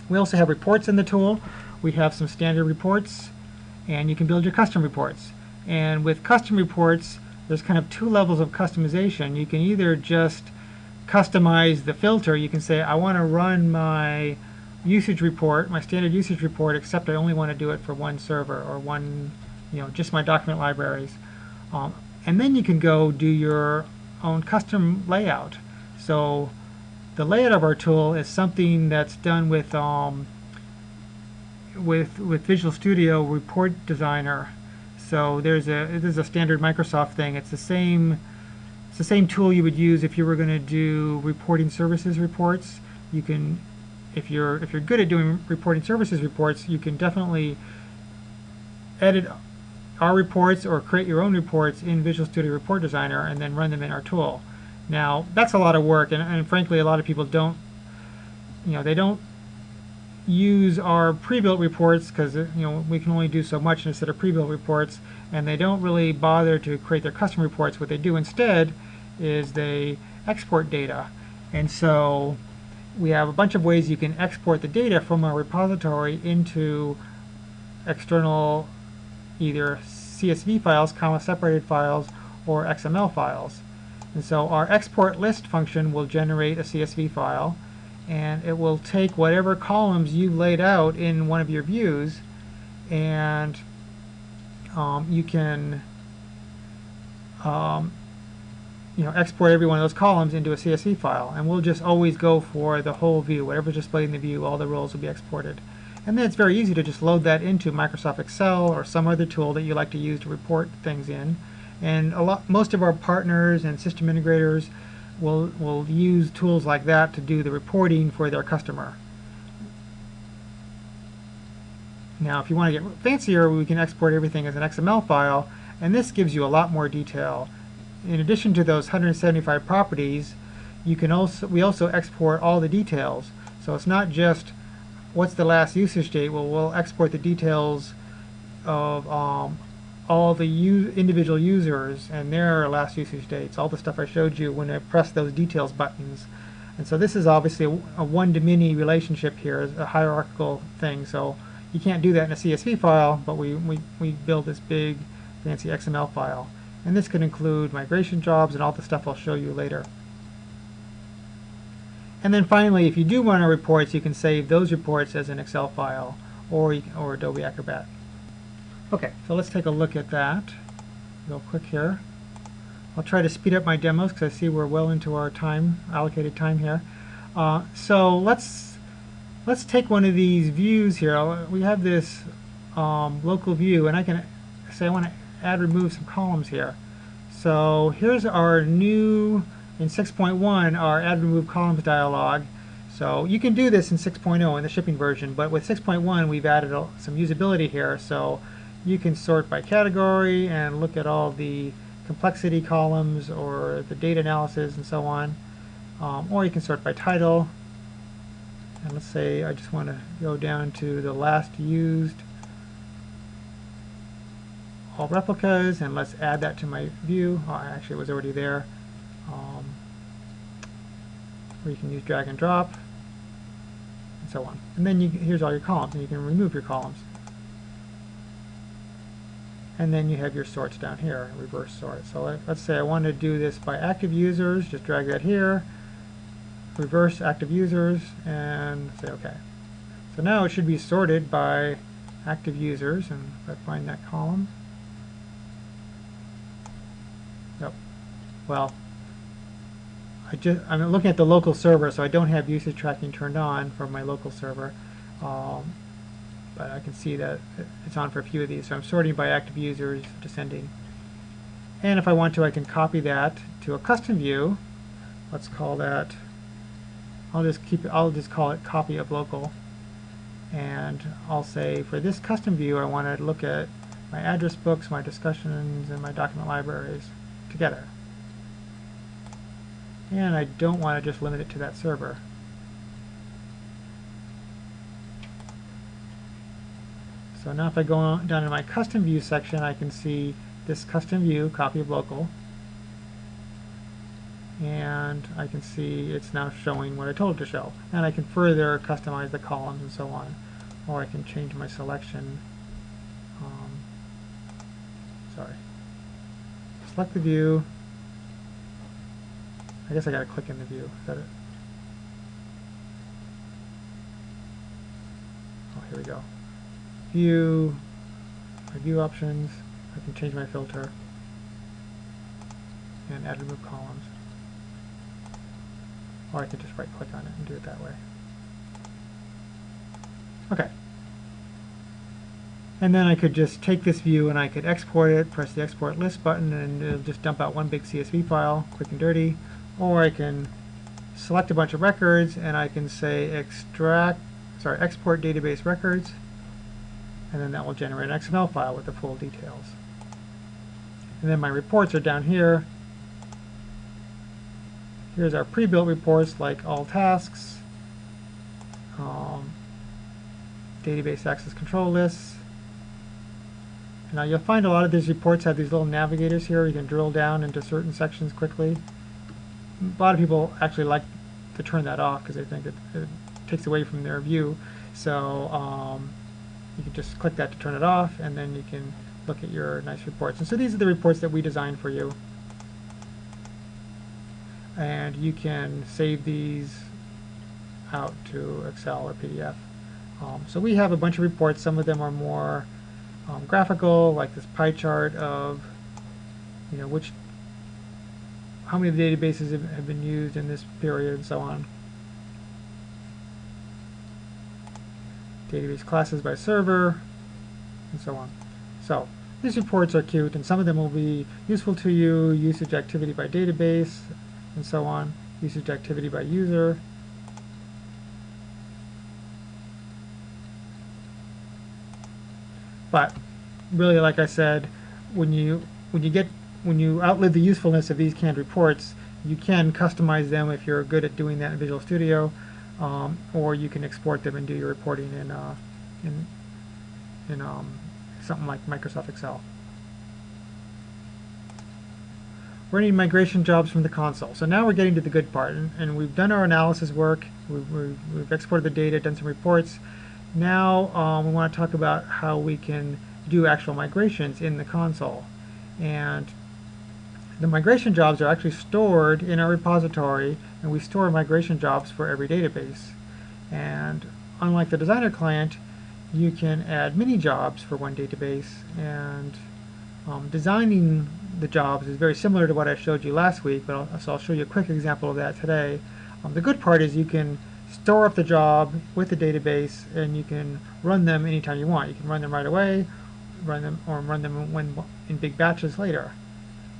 S1: We also have reports in the tool. We have some standard reports, and you can build your custom reports. And with custom reports, there's kind of two levels of customization. You can either just customize the filter. You can say, I want to run my usage report, my standard usage report, except I only want to do it for one server or one, you know, just my document libraries. And then you can go do your own custom layout. So the layout of our tool is something that's done with Visual Studio Report Designer. So this is a standard Microsoft thing. It's the same tool you would use if you were going to do reporting services reports. You can, if you're good at doing reporting services reports, you can definitely edit our reports or create your own reports in Visual Studio Report Designer and then run them in our tool. Now that's a lot of work, and frankly, a lot of people don't, you know, they don't use our pre-built reports because, you know, we can only do so much instead of pre-built reports, and they don't really bother to create their custom reports. What they do instead is they export data. And so we have a bunch of ways you can export the data from our repository into external either CSV files, comma-separated files, or XML files. And so our export list function will generate a CSV file, and it will take whatever columns you laid out in one of your views, and you can you know, export every one of those columns into a CSV file, and we'll just always go for the whole view. Whatever's displayed in the view, all the rows will be exported. And then it's very easy to just load that into Microsoft Excel or some other tool that you like to use to report things in. And most of our partners and system integrators will use tools like that to do the reporting for their customer. Now, if you want to get fancier, we can export everything as an XML file, and this gives you a lot more detail. In addition to those 175 properties, we also export all the details. So it's not just what's the last usage date. Well, we'll export the details of all the individual users and their last usage dates, all the stuff I showed you when I pressed those details buttons. And so this is obviously a one-to-many relationship here, a hierarchical thing. So you can't do that in a CSV file, but we build this big fancy XML file. And this could include migration jobs and all the stuff I'll show you later. And then finally, if you do want our reports, you can save those reports as an Excel file or Adobe Acrobat. Okay, so let's take a look at that real quick here. I'll try to speed up my demos because I see we're well into our allocated time here. So let's take one of these views here. We have this local view, and I can say I want to remove some columns here. So here's our new, in 6.1, our add remove columns dialog. So you can do this in 6.0 in the shipping version, but with 6.1 we've added some usability here. So you can sort by category and look at all the complexity columns or the data analysis and so on. Or you can sort by title. And let's say I just want to go down to the last used all replicas, and let's add that to my view. Oh, actually it was already there. Or you can use drag and drop and so on. And then here's all your columns, and you can remove your columns. And then you have your sorts down here, reverse sort. So let's say I want to do this by active users, just drag that here, reverse active users, and say OK. So now it should be sorted by active users, and if I find that column. Yep. Well, I'm looking at the local server, so I don't have usage tracking turned on for my local server. But I can see that it's on for a few of these. So I'm sorting by active users, descending. And if I want to, I can copy that to a custom view. Let's call that, I'll just call it copy of local. And I'll say for this custom view, I want to look at my address books, my discussions, and my document libraries together. And I don't want to just limit it to that server. So now if I go down to my custom view section, I can see this custom view, copy of local, and I can see it's now showing what I told it to show. And I can further customize the columns and so on, or I can change my selection. Select the view. I guess I got to click in the view. Is that it? Oh, here we go. View. My view options. I can change my filter and add remove columns. Or I could just right click on it and do it that way. Okay. And then I could just take this view and I could export it, press the export list button, and it'll just dump out one big CSV file, quick and dirty. Or I can select a bunch of records and I can say export database records, and then that will generate an XML file with the full details. And then my reports are down here. Here's our pre-built reports like all tasks, database access control lists. Now you'll find a lot of these reports have these little navigators here. You can drill down into certain sections quickly. A lot of people actually like to turn that off because they think it takes away from their view. So you can just click that to turn it off, and then you can look at your nice reports. And so these are the reports that we designed for you. And you can save these out to Excel or PDF. So we have a bunch of reports. Some of them are more graphical, like this pie chart of, how many databases have been used in this period, and so on. Database classes by server, and so on. So these reports are cute, and some of them will be useful to you. Usage activity by database, and so on. Usage activity by user. But really, like I said, when you outlive the usefulness of these canned reports, you can customize them if you're good at doing that in Visual Studio, or you can export them and do your reporting in something like Microsoft Excel. We're going to need migration jobs from the console. So now we're getting to the good part, and we've done our analysis work. We've exported the data, done some reports. Now we want to talk about how we can do actual migrations in the console. And the migration jobs are actually stored in our repository, and we store migration jobs for every database. And unlike the Designer client, you can add mini jobs for one database, and designing the jobs is very similar to what I showed you last week, but so I'll show you a quick example of that today. The good part is you can store up the job with the database, and you can run them anytime you want. You can run them right away, run them in big batches later.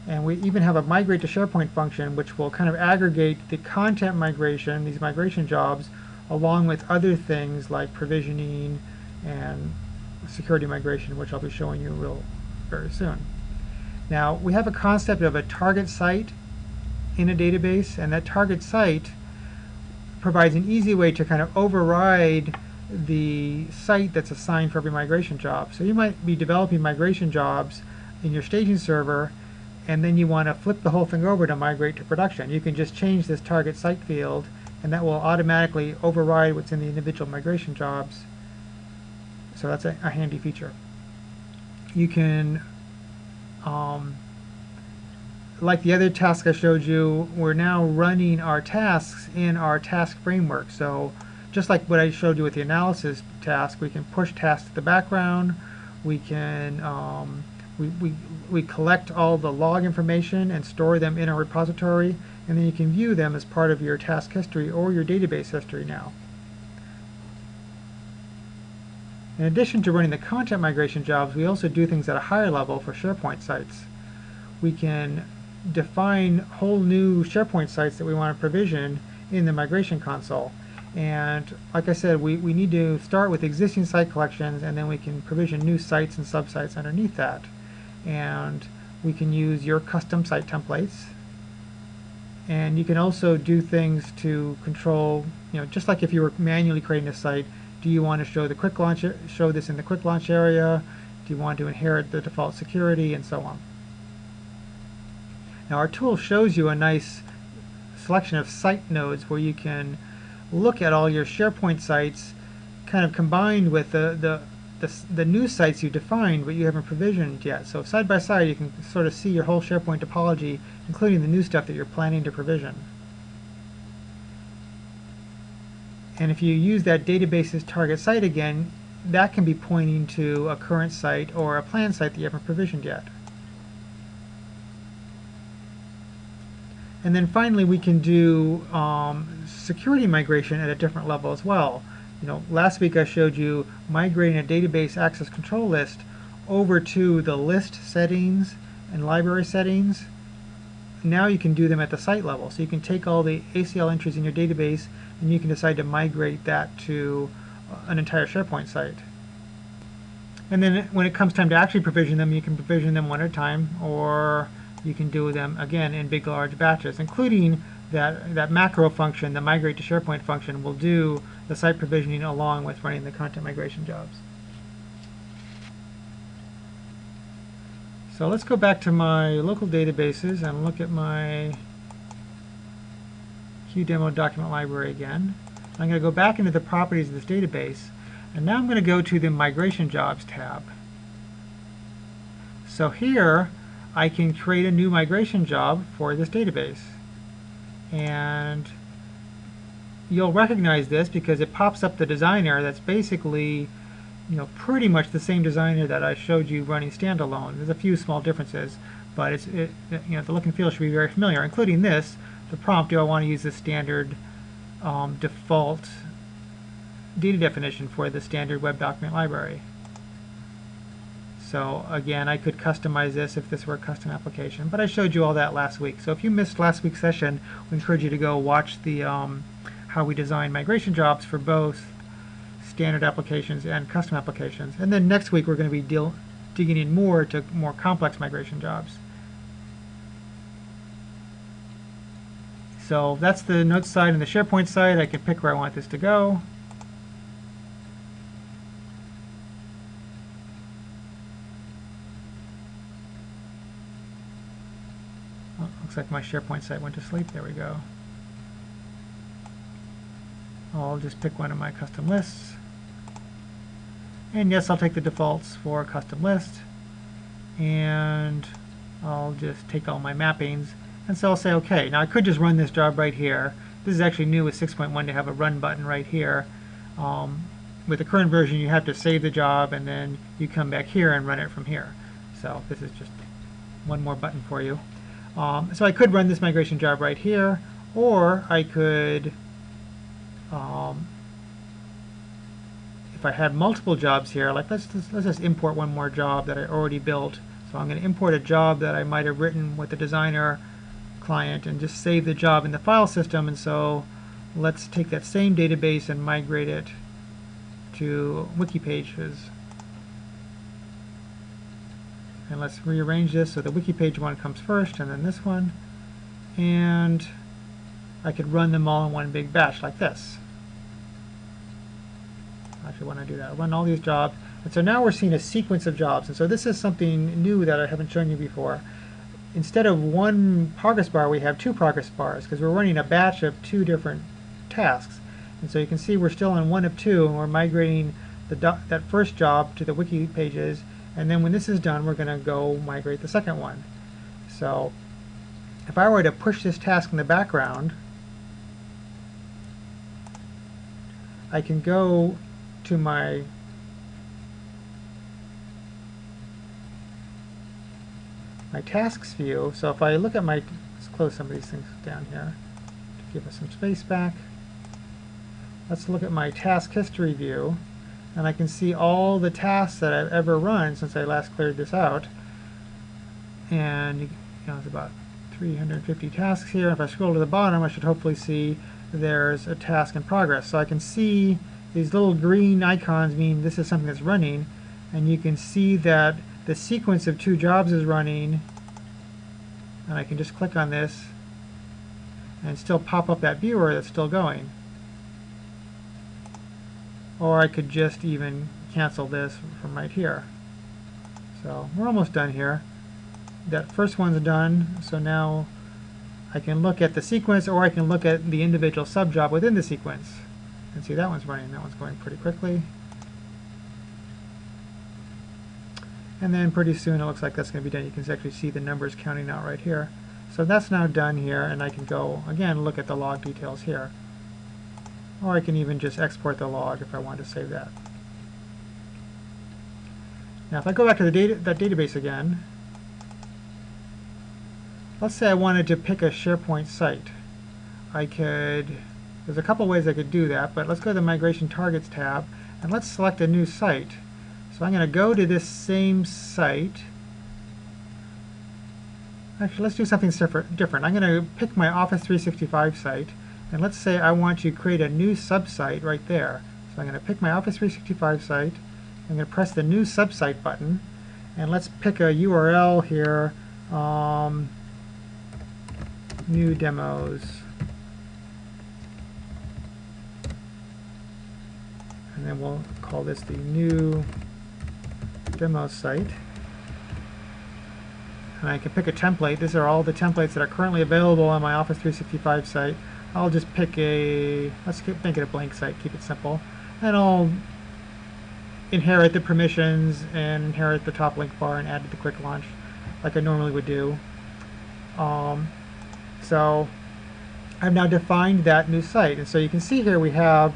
S1: And we even have a migrate to SharePoint function, which will kind of aggregate the content migration, these migration jobs, along with other things like provisioning and security migration, which I'll be showing you very soon. Now, we have a concept of a target site in a database, and that target site provides an easy way to kind of override the site that's assigned for every migration job. So you might be developing migration jobs in your staging server, and then you want to flip the whole thing over to migrate to production. You can just change this target site field, and that will automatically override what's in the individual migration jobs. So that's a handy feature. You can, like the other task I showed you, we're now running our tasks in our task framework. So just like what I showed you with the analysis task, we can push tasks to the background. We can we collect all the log information and store them in a repository, and then you can view them as part of your task history or your database history now. In addition to running the content migration jobs, we also do things at a higher level for SharePoint sites. We can define whole new SharePoint sites that we want to provision in the migration console. And like I said, we need to start with existing site collections, and then we can provision new sites and subsites underneath that. And we can use your custom site templates. And you can also do things to control, just like if you were manually creating a site, Do you want to show the quick launch, show this in the quick launch area? Do you want to inherit the default security, and so on? Now our tool shows you a nice selection of site nodes where you can look at all your SharePoint sites kind of combined with the new sites you defined but you haven't provisioned yet. So side by side you can sort of see your whole SharePoint topology, including the new stuff that you're planning to provision. And if you use that database's target site again, that can be pointing to a current site or a planned site that you haven't provisioned yet. And then finally we can do security migration at a different level as well. You know, last week I showed you migrating a database access control list over to the list settings and library settings. Now you can do them at the site level. So you can take all the ACL entries in your database and you can decide to migrate that to an entire SharePoint site. And then when it comes time to actually provision them, you can provision them one at a time, or you can do them again in big large batches, including that macro function, the migrate to SharePoint function, will do the site provisioning along with running the content migration jobs. So let's go back to my local databases and look at my QDemo document library again. I'm going to go back into the properties of this database, and now I'm going to go to the Migration Jobs tab. So here I can create a new migration job for this database. And you'll recognize this because it pops up the designer that's basically, you know, pretty much the same designer that I showed you running standalone. There's a few small differences, but you know, the look and feel should be very familiar, including this, the prompt, do I want to use the standard default data definition for the standard web document library. So again, I could customize this if this were a custom application, but I showed you all that last week. So if you missed last week's session, we encourage you to go watch the how we design migration jobs for both standard applications and custom applications. And then next week we're going to be digging in more to more complex migration jobs. So that's the Notes side and the SharePoint side. I can pick where I want this to go. Oh, looks like my SharePoint site went to sleep. There we go. I'll just pick one of my custom lists. And yes, I'll take the defaults for a custom list. And I'll just take all my mappings. And so I'll say, okay, now I could just run this job right here. This is actually new with 6.1 to have a run button right here. With the current version, you have to save the job, and then you come back here and run it from here. So this is just one more button for you. So I could run this migration job right here, or I could, if I had multiple jobs here, like let's just import one more job that I already built. So I'm going to import a job that I might have written with the designer client and just save the job in the file system. And so let's take that same database and migrate it to wiki pages. And let's rearrange this so the wiki page one comes first and then this one. And I could run them all in one big batch like this. Actually, when I do that, I'll run all these jobs. And so now we're seeing a sequence of jobs. And so this is something new that I haven't shown you before. Instead of one progress bar, we have two progress bars because we're running a batch of two different tasks. And so you can see we're still on one of two, and we're migrating that first job to the wiki pages. And then when this is done, we're going to go migrate the second one. So if I were to push this task in the background, I can go to my tasks view. So if I look at my, let's close some of these things down here to give us some space back. Let's look at my task history view, and I can see all the tasks that I've ever run since I last cleared this out. And you know, it's about 350 tasks here. If I scroll to the bottom, I should hopefully see there's a task in progress. So I can see these little green icons mean this is something that's running, and you can see that the sequence of two jobs is running, and I can just click on this and still pop up that viewer that's still going. or I could just even cancel this from right here. So we're almost done here. That first one's done, so now I can look at the sequence, or I can look at the individual subjob within the sequence. And see, that one's running. That one's going pretty quickly. And then pretty soon it looks like that's going to be done. You can actually see the numbers counting out right here. So that's now done here, and I can go, again, look at the log details here. Or I can even just export the log if I want to save that. Now if I go back to that database again, let's say I wanted to pick a SharePoint site. There's a couple ways I could do that, but let's go to the Migration Targets tab, and let's select a new site. So I'm going to go to this same site. Actually, let's do something different. I'm going to pick my Office 365 site, and let's say I want to create a new subsite right there. So I'm going to pick my Office 365 site. I'm going to press the New Subsite button, and let's pick a URL here, New Demos. And then we'll call this the New Demo site. And I can pick a template. These are all the templates that are currently available on my Office 365 site. I'll just pick let's make it a blank site, keep it simple. And I'll inherit the permissions and inherit the top link bar and add the quick launch like I normally would do. So I've now defined that new site. And so you can see here we have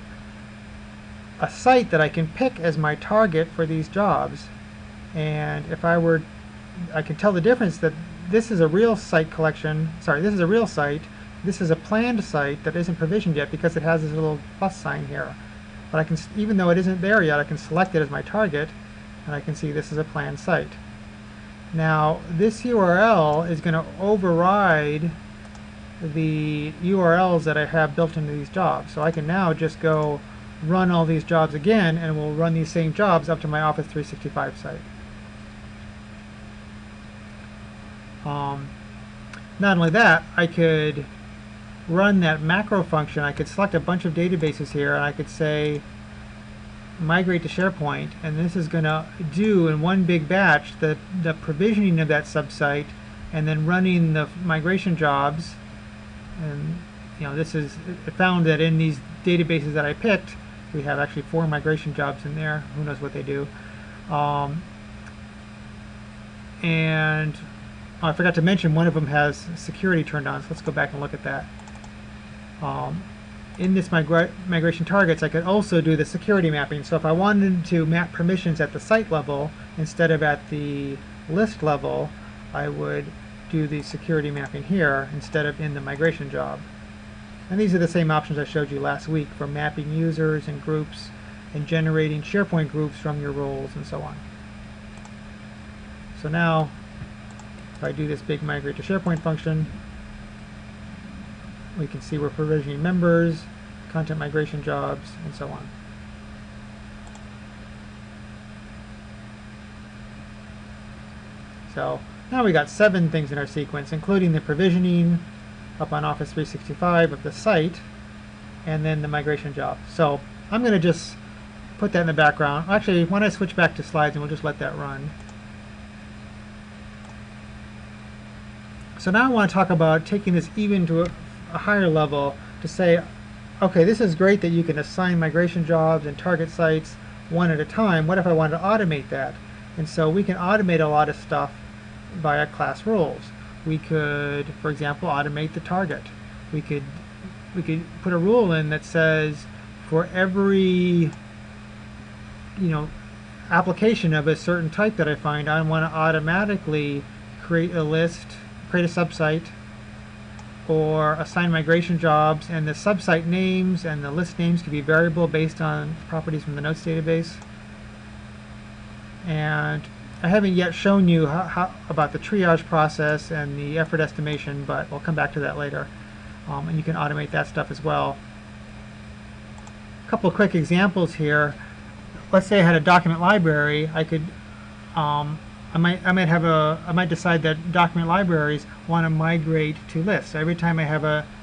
S1: a site that I can pick as my target for these jobs. And if I can tell the difference that this is a real site collection. Sorry, this is a real site. This is a planned site that isn't provisioned yet because it has this little plus sign here. But I can, even though it isn't there yet, I can select it as my target, and I can see this is a planned site. Now, this URL is going to override the URLs that I have built into these jobs. So I can now just go run all these jobs again, and we'll run these same jobs up to my Office 365 site. Not only that, I could run that macro function. I could select a bunch of databases here, and I could say migrate to SharePoint, and this is going to do in one big batch the provisioning of that subsite and then running the migration jobs. And this is, it found that in these databases that I picked, we have actually 4 migration jobs in there. Who knows what they do. And I forgot to mention one of them has security turned on, so let's go back and look at that. In this migration targets, I could also do the security mapping. So if I wanted to map permissions at the site level instead of at the list level, I would do the security mapping here instead of in the migration job. And these are the same options I showed you last week for mapping users and groups and generating SharePoint groups from your roles and so on. So now, if I do this big migrate to SharePoint function, we can see we're provisioning members, content migration jobs, and so on. So now we got 7 things in our sequence, including the provisioning up on Office 365 of the site, and then the migration job. So I'm going to just put that in the background. Actually, why don't I switch back to slides and we'll just let that run. So now I want to talk about taking this even to a higher level to say, okay, this is great that you can assign migration jobs and target sites one at a time. What if I wanted to automate that? And so we can automate a lot of stuff via class roles. We could, for example, automate the target. We could put a rule in that says for every application of a certain type that I find, I want to automatically create a list, create a subsite, or assign migration jobs, and the subsite names and the list names can be variable based on properties from the notes database. And I haven't yet shown you how about the triage process and the effort estimation, but we'll come back to that later. And you can automate that stuff as well. A couple of quick examples here. Let's say I had a document library. I could I might decide that document libraries want to migrate to lists. Every time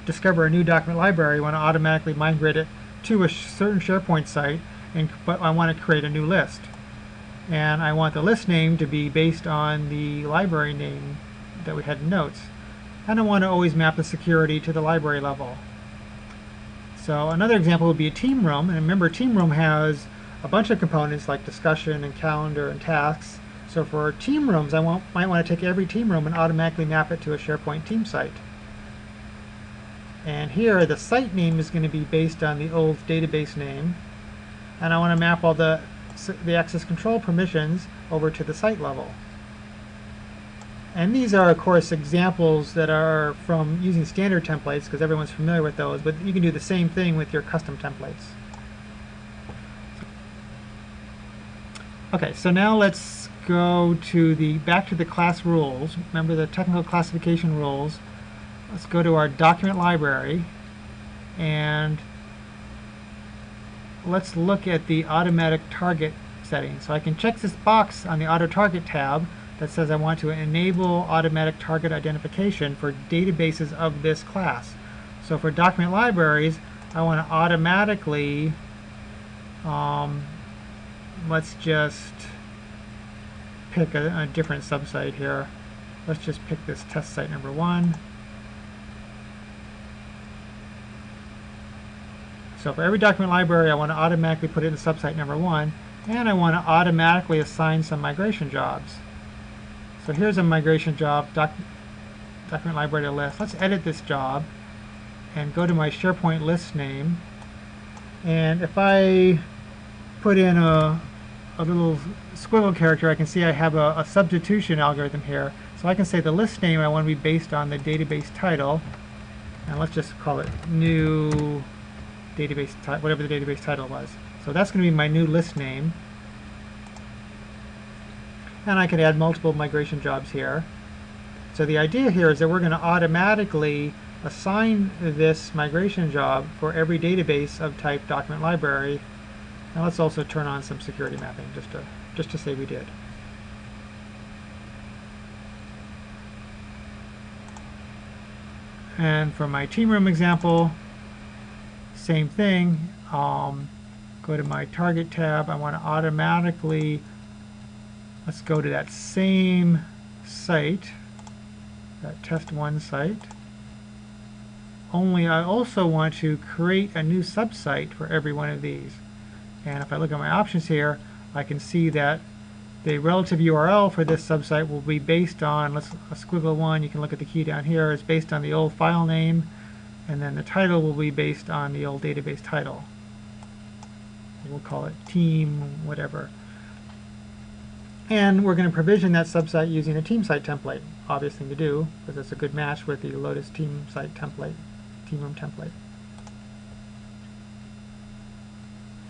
S1: discover a new document library, I want to automatically migrate it to a certain SharePoint site, but I want to create a new list. And I want the list name to be based on the library name that we had in notes. And I want to always map the security to the library level. So another example would be a team room. And remember, team room has a bunch of components like discussion and calendar and tasks. So for team rooms, I might want to take every team room and automatically map it to a SharePoint team site. And here, the site name is going to be based on the old database name. And I want to map all the access control permissions over to the site level. And these are, of course, examples that are from using standard templates, because everyone's familiar with those, but you can do the same thing with your custom templates. Okay, so now let's go to back to the class rules. Remember the technical classification rules. Let's go to our document library, and let's look at the automatic target setting. So I can check this box on the auto target tab that says I want to enable automatic target identification for databases of this class. So for document libraries, I want to automatically, let's just pick a different subsite here. Let's just pick this test site number 1. So for every document library, I want to automatically put it in subsite number 1, and I want to automatically assign some migration jobs. So here's a migration job, document library to list. Let's edit this job and go to my SharePoint list name. And if I put in a little squiggle character, I can see I have a substitution algorithm here. So I can say the list name I want to be based on the database title. And let's just call it new database title, whatever the database title was. So that's going to be my new list name. And I can add multiple migration jobs here. So the idea here is that we're going to automatically assign this migration job for every database of type document library. Now let's also turn on some security mapping just to say we did. And for my team room example, same thing. Go to my target tab. I want to automatically, let's go to that same site, that test1 site. Only I also want to create a new subsite for every one of these. And if I look at my options here, I can see that the relative URL for this subsite will be based on, let's squiggle 1, you can look at the key down here, is based on the old file name, and then the title will be based on the old database title. We'll call it team whatever. And we're going to provision that subsite using a team site template. Obvious thing to do, because it's a good match with the Lotus team site template, team room template.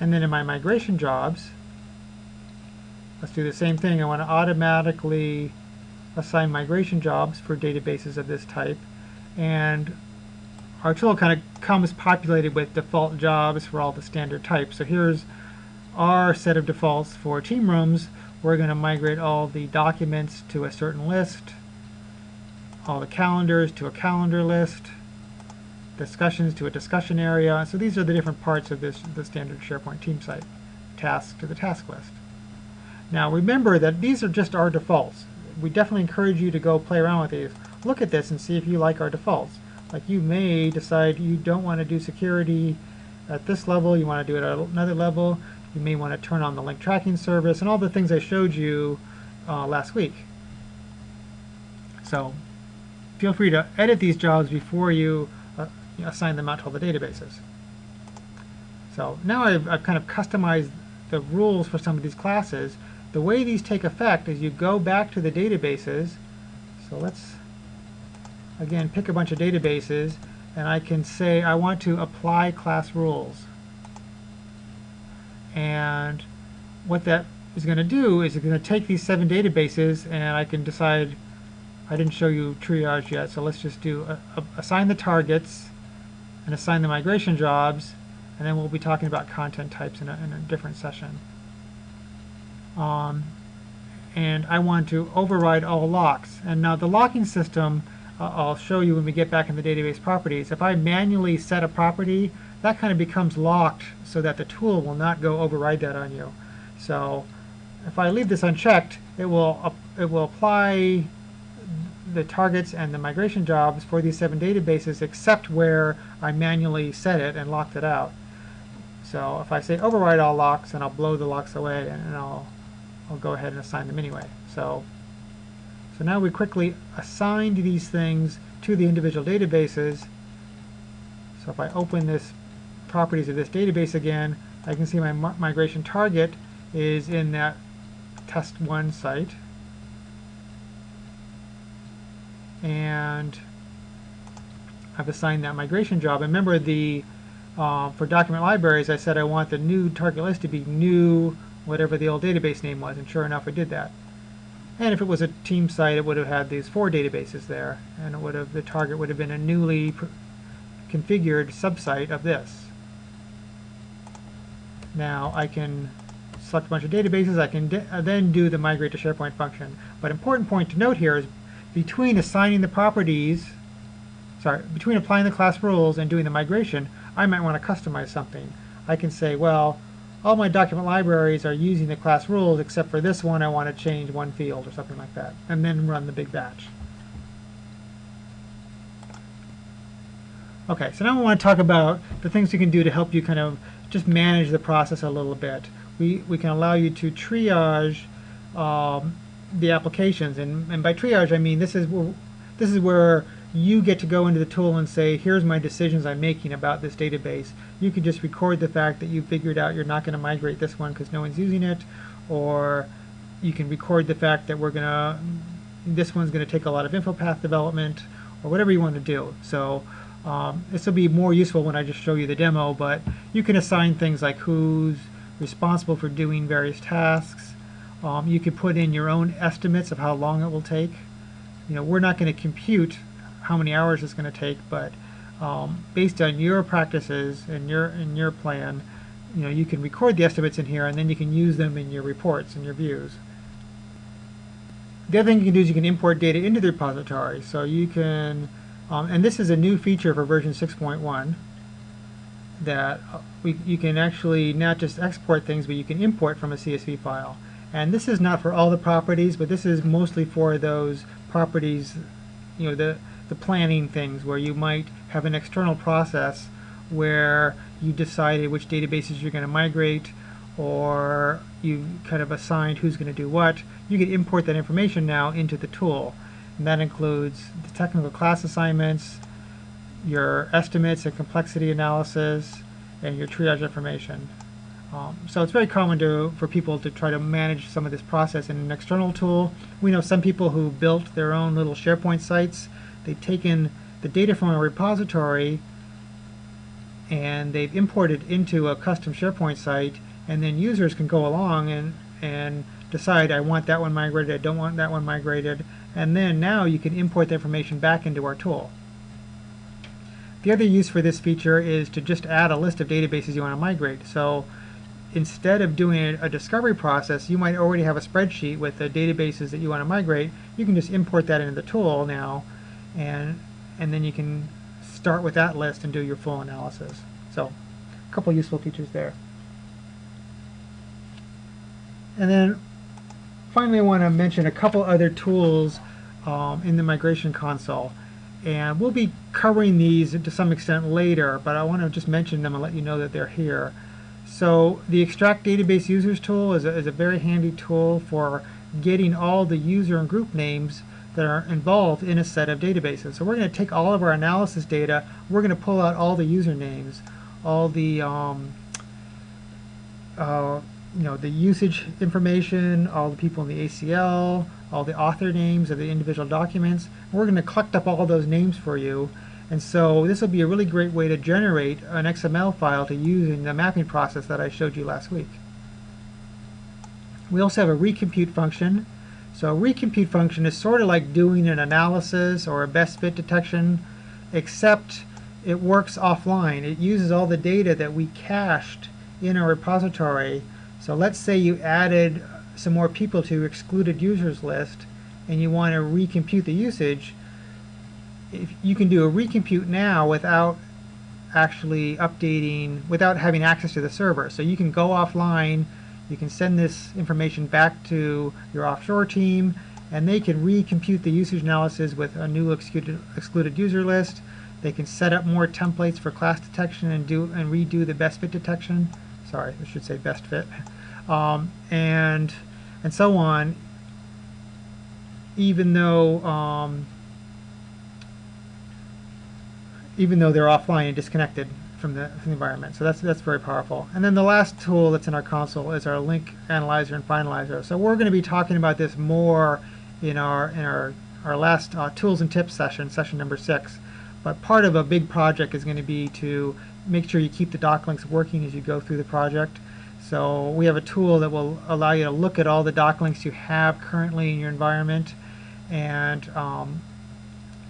S1: And then in my migration jobs, let's do the same thing. I want to automatically assign migration jobs for databases of this type. And our tool kind of comes populated with default jobs for all the standard types. So here's our set of defaults for team rooms. We're going to migrate all the documents to a certain list, all the calendars to a calendar list, discussions to a discussion area. So these are the different parts of the standard SharePoint team site. Tasks to the task list. Now remember that these are just our defaults. We definitely encourage you to go play around with these. Look at this and see if you like our defaults. Like you may decide you don't want to do security at this level, you want to do it at another level. You may want to turn on the link tracking service and all the things I showed you last week. So feel free to edit these jobs before you assign them out to all the databases. So now I've kind of customized the rules for some of these classes. The way these take effect is you go back to the databases. So let's again pick a bunch of databases, and I can say I want to apply class rules. And what that is going to do is it's going to take these 7 databases, and I can decide, I didn't show you triage yet, so let's just do assign the targets and assign the migration jobs, and then we'll be talking about content types in a different session. And I want to override all locks. And now the locking system, I'll show you when we get back in the database properties. If I manually set a property that kind of becomes locked so that the tool will not go override that on you. So if I leave this unchecked, it will apply the targets and the migration jobs for these 7 databases except where I manually set it and locked it out. So if I say override all locks, and I'll blow the locks away, and I'll go ahead and assign them anyway. So now we quickly assigned these things to the individual databases. So if I open this properties of this database again, I can see my migration target is in that test1 site. And I've assigned that migration job. And remember, for document libraries, I said I want the new target list to be new, whatever the old database name was, and sure enough, I did that. And if it was a team site, it would have had these 4 databases there, and the target would have been a newly configured subsite of this. Now I can select a bunch of databases. I can then do the migrate to SharePoint function. But important point to note here is between assigning the properties, between applying the class rules and doing the migration, I might want to customize something. I can say, well, all my document libraries are using the class rules except for this one I want to change one field or something like that, and then run the big batch. Okay, so now I want to talk about the things you can do to help you kind of just manage the process a little bit. We can allow you to triage the applications, and by triage I mean this is where you get to go into the tool and say, here's my decisions I'm making about this database. You can just record the fact that you figured out you're not going to migrate this one because no one's using it, or you can record the fact that this one's going to take a lot of info path development, or whatever you want to do. So this will be more useful when I just show you the demo, but you can assign things like who's responsible for doing various tasks. You can put in your own estimates of how long it will take. We're not going to compute how many hours it's going to take, but based on your practices and your plan, you can record the estimates in here, and then you can use them in your reports and your views. The other thing you can do is you can import data into the repository. So you can, and this is a new feature for version 6.1, that you can actually not just export things, but you can import from a CSV file. And this is not for all the properties, but this is mostly for those properties, the planning things where you might have an external process where you decided which databases you're going to migrate, or you kind of assigned who's going to do what. You can import that information now into the tool, and that includes the technical class assignments, your estimates and complexity analysis, and your triage information. So it's very common for people to try to manage some of this process in an external tool. We know some people who built their own little SharePoint sites. They've taken the data from a repository and they've imported into a custom SharePoint site, and then users can go along and decide, I want that one migrated, I don't want that one migrated, and then now you can import the information back into our tool. The other use for this feature is to just add a list of databases you want to migrate. So instead of doing a discovery process, you might already have a spreadsheet with the databases that you want to migrate. You can just import that into the tool now, and then you can start with that list and do your full analysis. So a couple useful features there. And then finally I want to mention a couple other tools in the migration console. And we'll be covering these to some extent later, but I want to just mention them and let you know that they're here. So the extract database users tool is a very handy tool for getting all the user and group names that are involved in a set of databases. So we're going to take all of our analysis data, we're going to pull out all the usernames, all the the usage information, all the people in the ACL, all the author names of the individual documents. We're going to collect up all those names for you, and so this will be a really great way to generate an XML file to use in the mapping process that I showed you last week. We also have a recompute function. So a recompute function is sort of like doing an analysis or a best fit detection, except it works offline. It uses all the data that we cached in our repository. So let's say you added some more people to your excluded users list and you want to recompute the usage. If you can do a recompute now without actually updating without having access to the server. So you can go offline, you can send this information back to your offshore team, and they can recompute the usage analysis with a new excluded user list. They can set up more templates for class detection and redo the best fit detection. Sorry, I should say best fit, and so on. Even though they're offline and disconnected from the environment. So that's very powerful. And then the last tool that's in our console is our link analyzer and finalizer. So we're going to be talking about this more in our last tools and tips session number 6. But part of a big project is going to be to make sure you keep the doc links working as you go through the project. So we have a tool that will allow you to look at all the doc links you have currently in your environment, and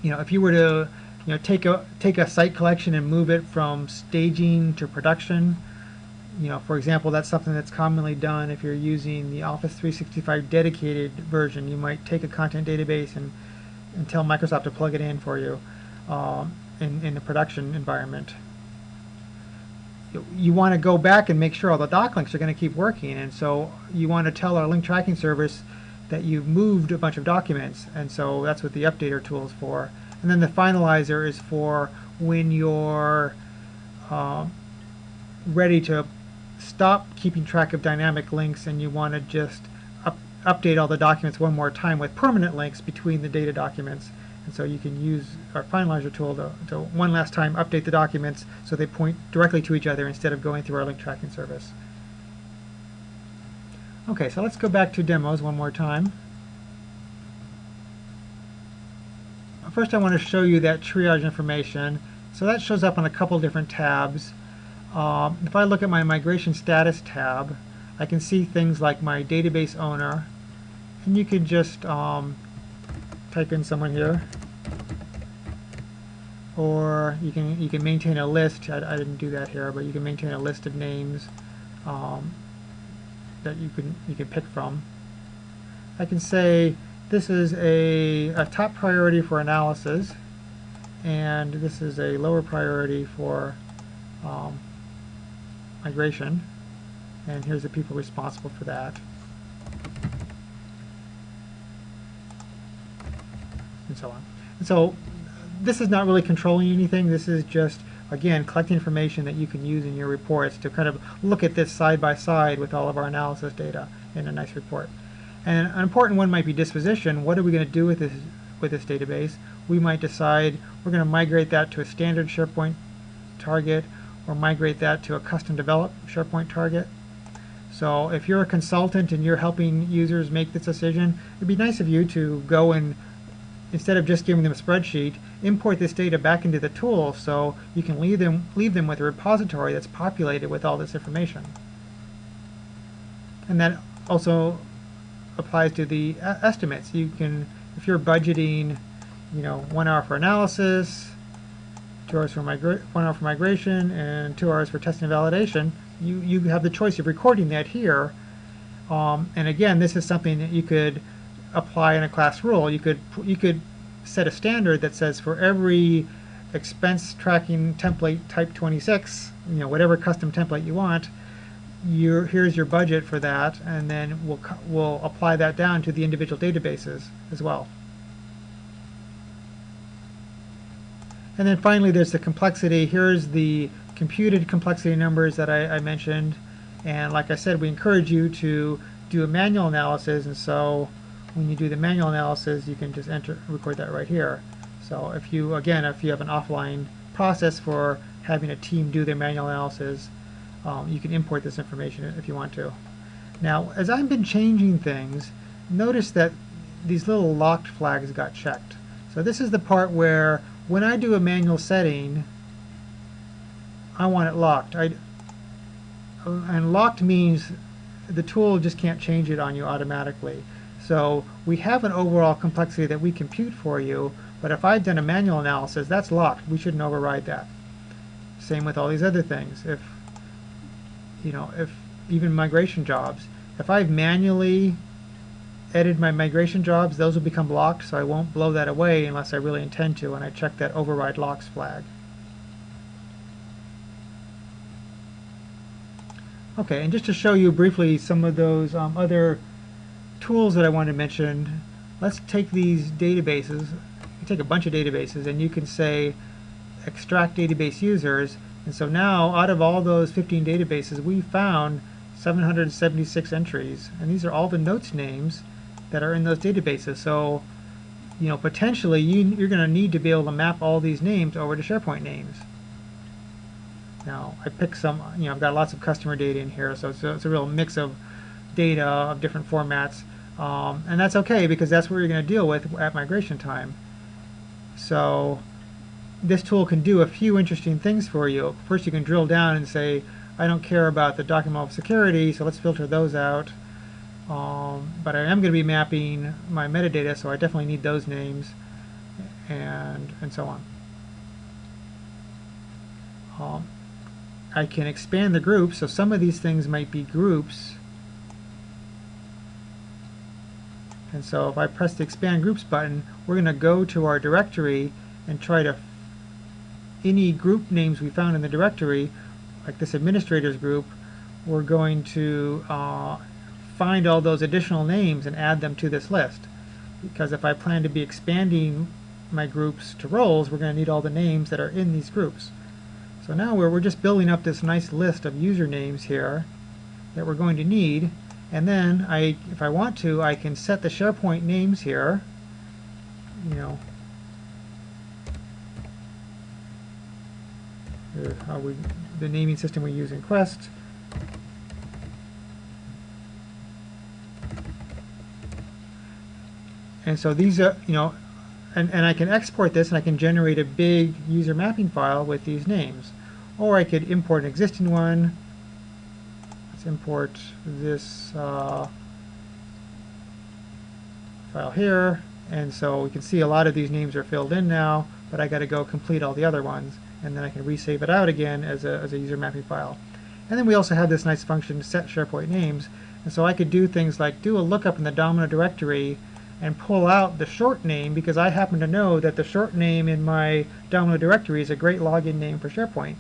S1: if you were to take a site collection and move it from staging to production, for example, that's something that's commonly done if you're using the Office 365 dedicated version. You might take a content database and tell Microsoft to plug it in for you in the production environment. You want to go back and make sure all the doc links are going to keep working, and so you want to tell our link tracking service that you've moved a bunch of documents, and so that's what the updater tool is for. And then the finalizer is for when you're ready to stop keeping track of dynamic links and you want to just update all the documents one more time with permanent links between the data documents. And so you can use our finalizer tool to one last time update the documents so they point directly to each other instead of going through our link tracking service. Okay, so let's go back to demos one more time. First I want to show you that triage information. So that shows up on a couple different tabs. If I look at my migration status tab, I can see things like my database owner, and you can just type in someone here, or you can maintain a list. I didn't do that here, but you can maintain a list of names that you can pick from. I can say this is a top priority for analysis, and this is a lower priority for migration, and here's the people responsible for that, and so on. And so this is not really controlling anything. This is just, again, collecting information that you can use in your reports to kind of look at this side by side with all of our analysis data in a nice report. And an important one might be disposition. What are we going to do with this database? We might decide we're going to migrate that to a standard SharePoint target, or migrate that to a custom developed SharePoint target. So if you're a consultant and you're helping users make this decision, it'd be nice of you to go and, instead of just giving them a spreadsheet, import this data back into the tool so you can leave them with a repository that's populated with all this information. And that also applies to the estimates. You can, if you're budgeting, 1 hour for analysis, 2 hours for 1 hour for migration, and 2 hours for testing and validation, you have the choice of recording that here. And again, this is something that you could apply in a class rule. You could set a standard that says for every expense tracking template type 26, whatever custom template you want, here's your budget for that, and then we'll apply that down to the individual databases as well. And then finally, there's the complexity. Here's the computed complexity numbers that I mentioned. And like I said, we encourage you to do a manual analysis. And so when you do the manual analysis, you can just record that right here. So if you have an offline process for having a team do their manual analysis, you can import this information if you want to. Now, as I've been changing things, notice that these little locked flags got checked. So this is the part where when I do a manual setting, I want it locked. And locked means the tool just can't change it on you automatically. So we have an overall complexity that we compute for you, but if I've done a manual analysis, that's locked. We shouldn't override that. Same with all these other things. If even migration jobs, if I've manually edited my migration jobs, those will become locked, so I won't blow that away unless I really intend to, and I check that override locks flag. Okay, and just to show you briefly some of those other tools that I wanted to mention, let's take these databases. You take a bunch of databases and you can say extract database users, and so now out of all those 15 databases we found 776 entries, and these are all the notes names that are in those databases. So potentially you're going to need to be able to map all these names over to SharePoint names. Now I picked some, I've got lots of customer data in here, so it's a real mix of data of different formats, and that's okay because that's what you're going to deal with at migration time. So this tool can do a few interesting things for you. First, you can drill down and say, I don't care about the document level security, so let's filter those out. But I am going to be mapping my metadata, so I definitely need those names, and so on. I can expand the groups, so some of these things might be groups. And so if I press the expand groups button, we're going to go to our directory and try to any group names we found in the directory, like this administrators group, we're going to find all those additional names and add them to this list. Because if I plan to be expanding my groups to roles, we're going to need all the names that are in these groups. So now we're just building up this nice list of usernames here that we're going to need, and then if I want to, I can set the SharePoint names here. The naming system we use in Quest. And so these are, and I can export this and I can generate a big user mapping file with these names. Or I could import an existing one. Let's import this file here. And so we can see a lot of these names are filled in now, but I got to go complete all the other ones. And then I can resave it out again as a user mapping file. And then we also have this nice function, set SharePoint names. And so I could do things like do a lookup in the Domino directory and pull out the short name, because I happen to know that the short name in my Domino directory is a great login name for SharePoint.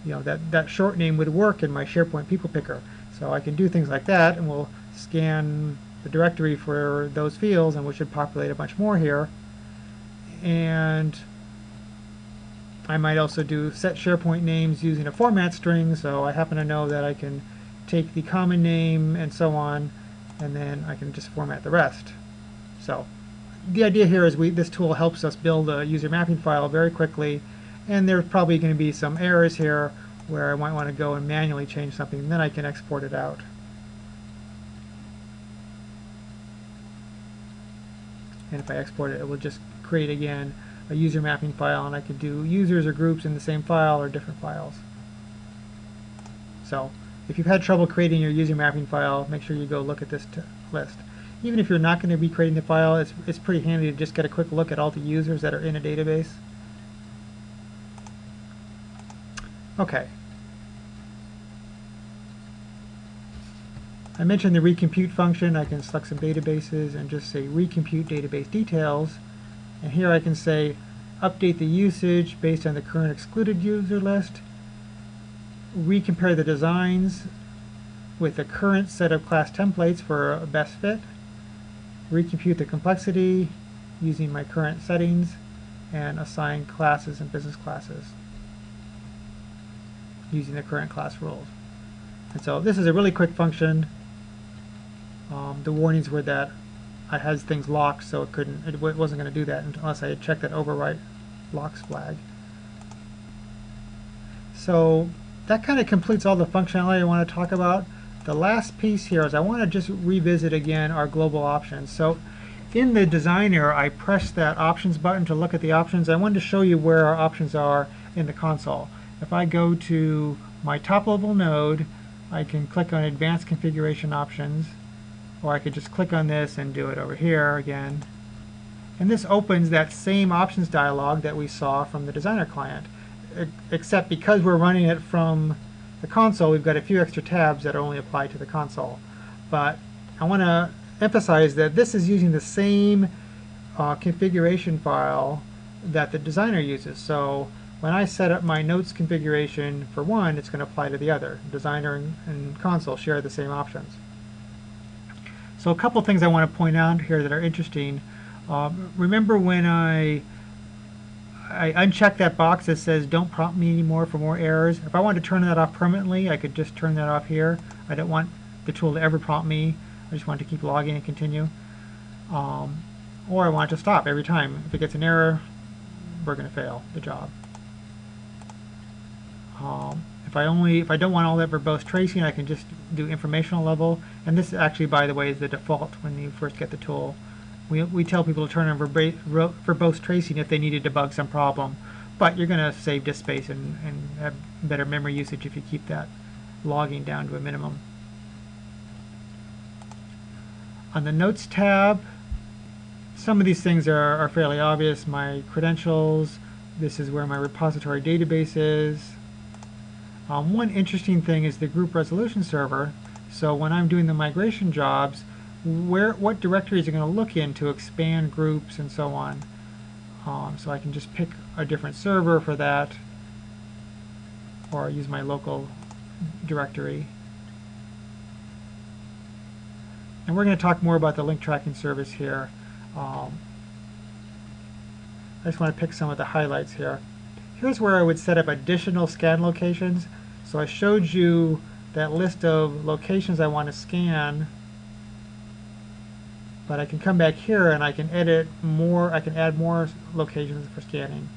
S1: That short name would work in my SharePoint people picker. So I can do things like that, and we'll scan the directory for those fields, and we should populate a bunch more here. And I might also do set SharePoint names using a format string, so I happen to know that I can take the common name and so on, and then I can just format the rest. So the idea here is this tool helps us build a user mapping file very quickly, and there's probably going to be some errors here where I might want to go and manually change something, and then I can export it out. And if I export it, it will just create again a user mapping file, and I could do users or groups in the same file or different files. So if you've had trouble creating your user mapping file, make sure you go look at this list. Even if you're not going to be creating the file, it's pretty handy to just get a quick look at all the users that are in a database. Okay. I mentioned the recompute function. I can select some databases and just say recompute database details. And here I can say update the usage based on the current excluded user list, recompare the designs with the current set of class templates for a best fit, recompute the complexity using my current settings, and assign classes and business classes using the current class rules. And so this is a really quick function. The warnings were that I had things locked, so it wasn't going to do that unless I had checked that overwrite locks flag. So that kind of completes all the functionality I want to talk about. The last piece here is I want to just revisit again our global options. So in the designer, I pressed that options button to look at the options. I wanted to show you where our options are in the console. If I go to my top level node, I can click on advanced configuration options, or I could just click on this and do it over here again. And this opens that same options dialog that we saw from the designer client, except because we're running it from the console, we've got a few extra tabs that only apply to the console. But I want to emphasize that this is using the same configuration file that the designer uses. So when I set up my notes configuration for one, it's going to apply to the other. Designer and console share the same options. So a couple things I want to point out here that are interesting. Remember when I uncheck that box that says don't prompt me anymore for more errors? If I wanted to turn that off permanently, I could just turn that off here. I don't want the tool to ever prompt me. I just want to keep logging and continue. Or I want it to stop every time. If it gets an error, we're going to fail the job. If I don't want all that verbose tracing, I can just do informational level. And this actually, by the way, is the default when you first get the tool. We tell people to turn on verbose tracing if they need to debug some problem. But you're going to save disk space and have better memory usage if you keep that logging down to a minimum. On the Notes tab, some of these things are fairly obvious. My credentials, this is where my repository database is. One interesting thing is the group resolution server. So when I'm doing the migration jobs, what directories are going to look in to expand groups and so on. So I can just pick a different server for that, or use my local directory. And we're going to talk more about the link tracking service here. I just want to pick some of the highlights here. Here's where I would set up additional scan locations. So I showed you that list of locations I want to scan, but I can come back here and I can edit more, I can add more locations for scanning.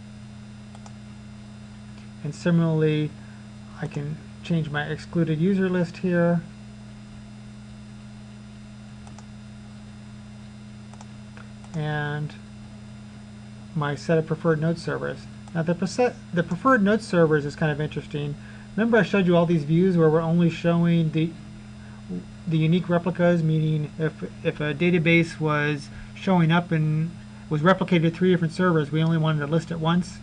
S1: And similarly, I can change my excluded user list here. And my set of preferred node servers. Now the preferred node servers is kind of interesting. Remember I showed you all these views where we're only showing the unique replicas, meaning if a database was showing up and was replicated to 3 different servers, we only wanted to list it once.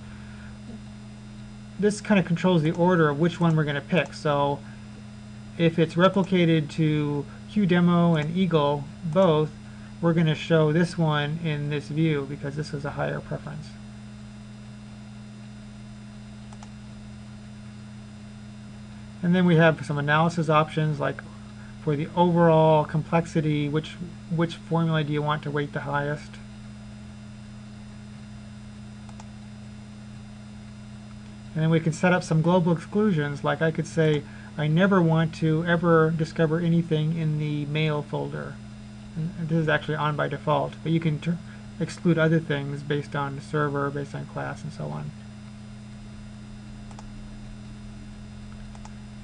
S1: This kind of controls the order of which one we're going to pick. So if it's replicated to QDemo and Eagle both, we're going to show this one in this view because this is a higher preference. And then we have some analysis options, like for the overall complexity, which formula do you want to weight the highest? And then we can set up some global exclusions, like I could say I never want to ever discover anything in the mail folder. And this is actually on by default, but you can exclude other things based on the server, based on class, and so on.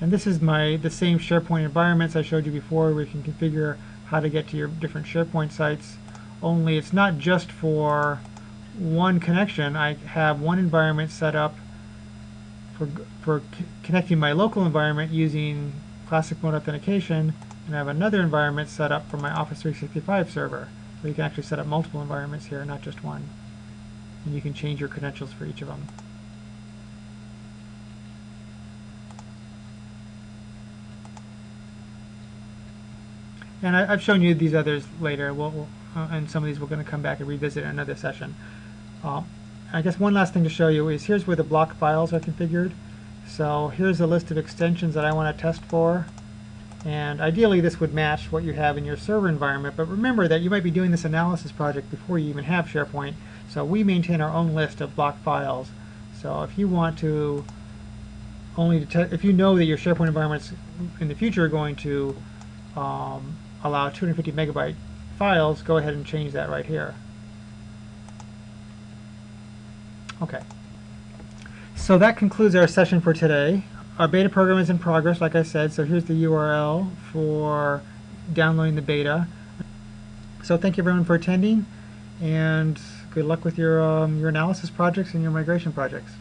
S1: And this is the same SharePoint environments I showed you before, where you can configure how to get to your different SharePoint sites. Only it's not just for one connection. I have one environment set up for connecting my local environment using classic mode authentication, and I have another environment set up for my Office 365 server. So you can actually set up multiple environments here, not just one. And you can change your credentials for each of them. And I've shown you these others later, and some of these we're going to come back and revisit in another session. I guess one last thing to show you is here's where the block files are configured. So here's a list of extensions that I want to test for. And ideally this would match what you have in your server environment, but remember that you might be doing this analysis project before you even have SharePoint. So we maintain our own list of block files. So if you want to if you know that your SharePoint environments in the future are going to allow 250 megabyte files, go ahead and change that right here. Okay. So that concludes our session for today. Our beta program is in progress, like I said, so here's the URL for downloading the beta. So thank you everyone for attending, and good luck with your analysis projects and your migration projects.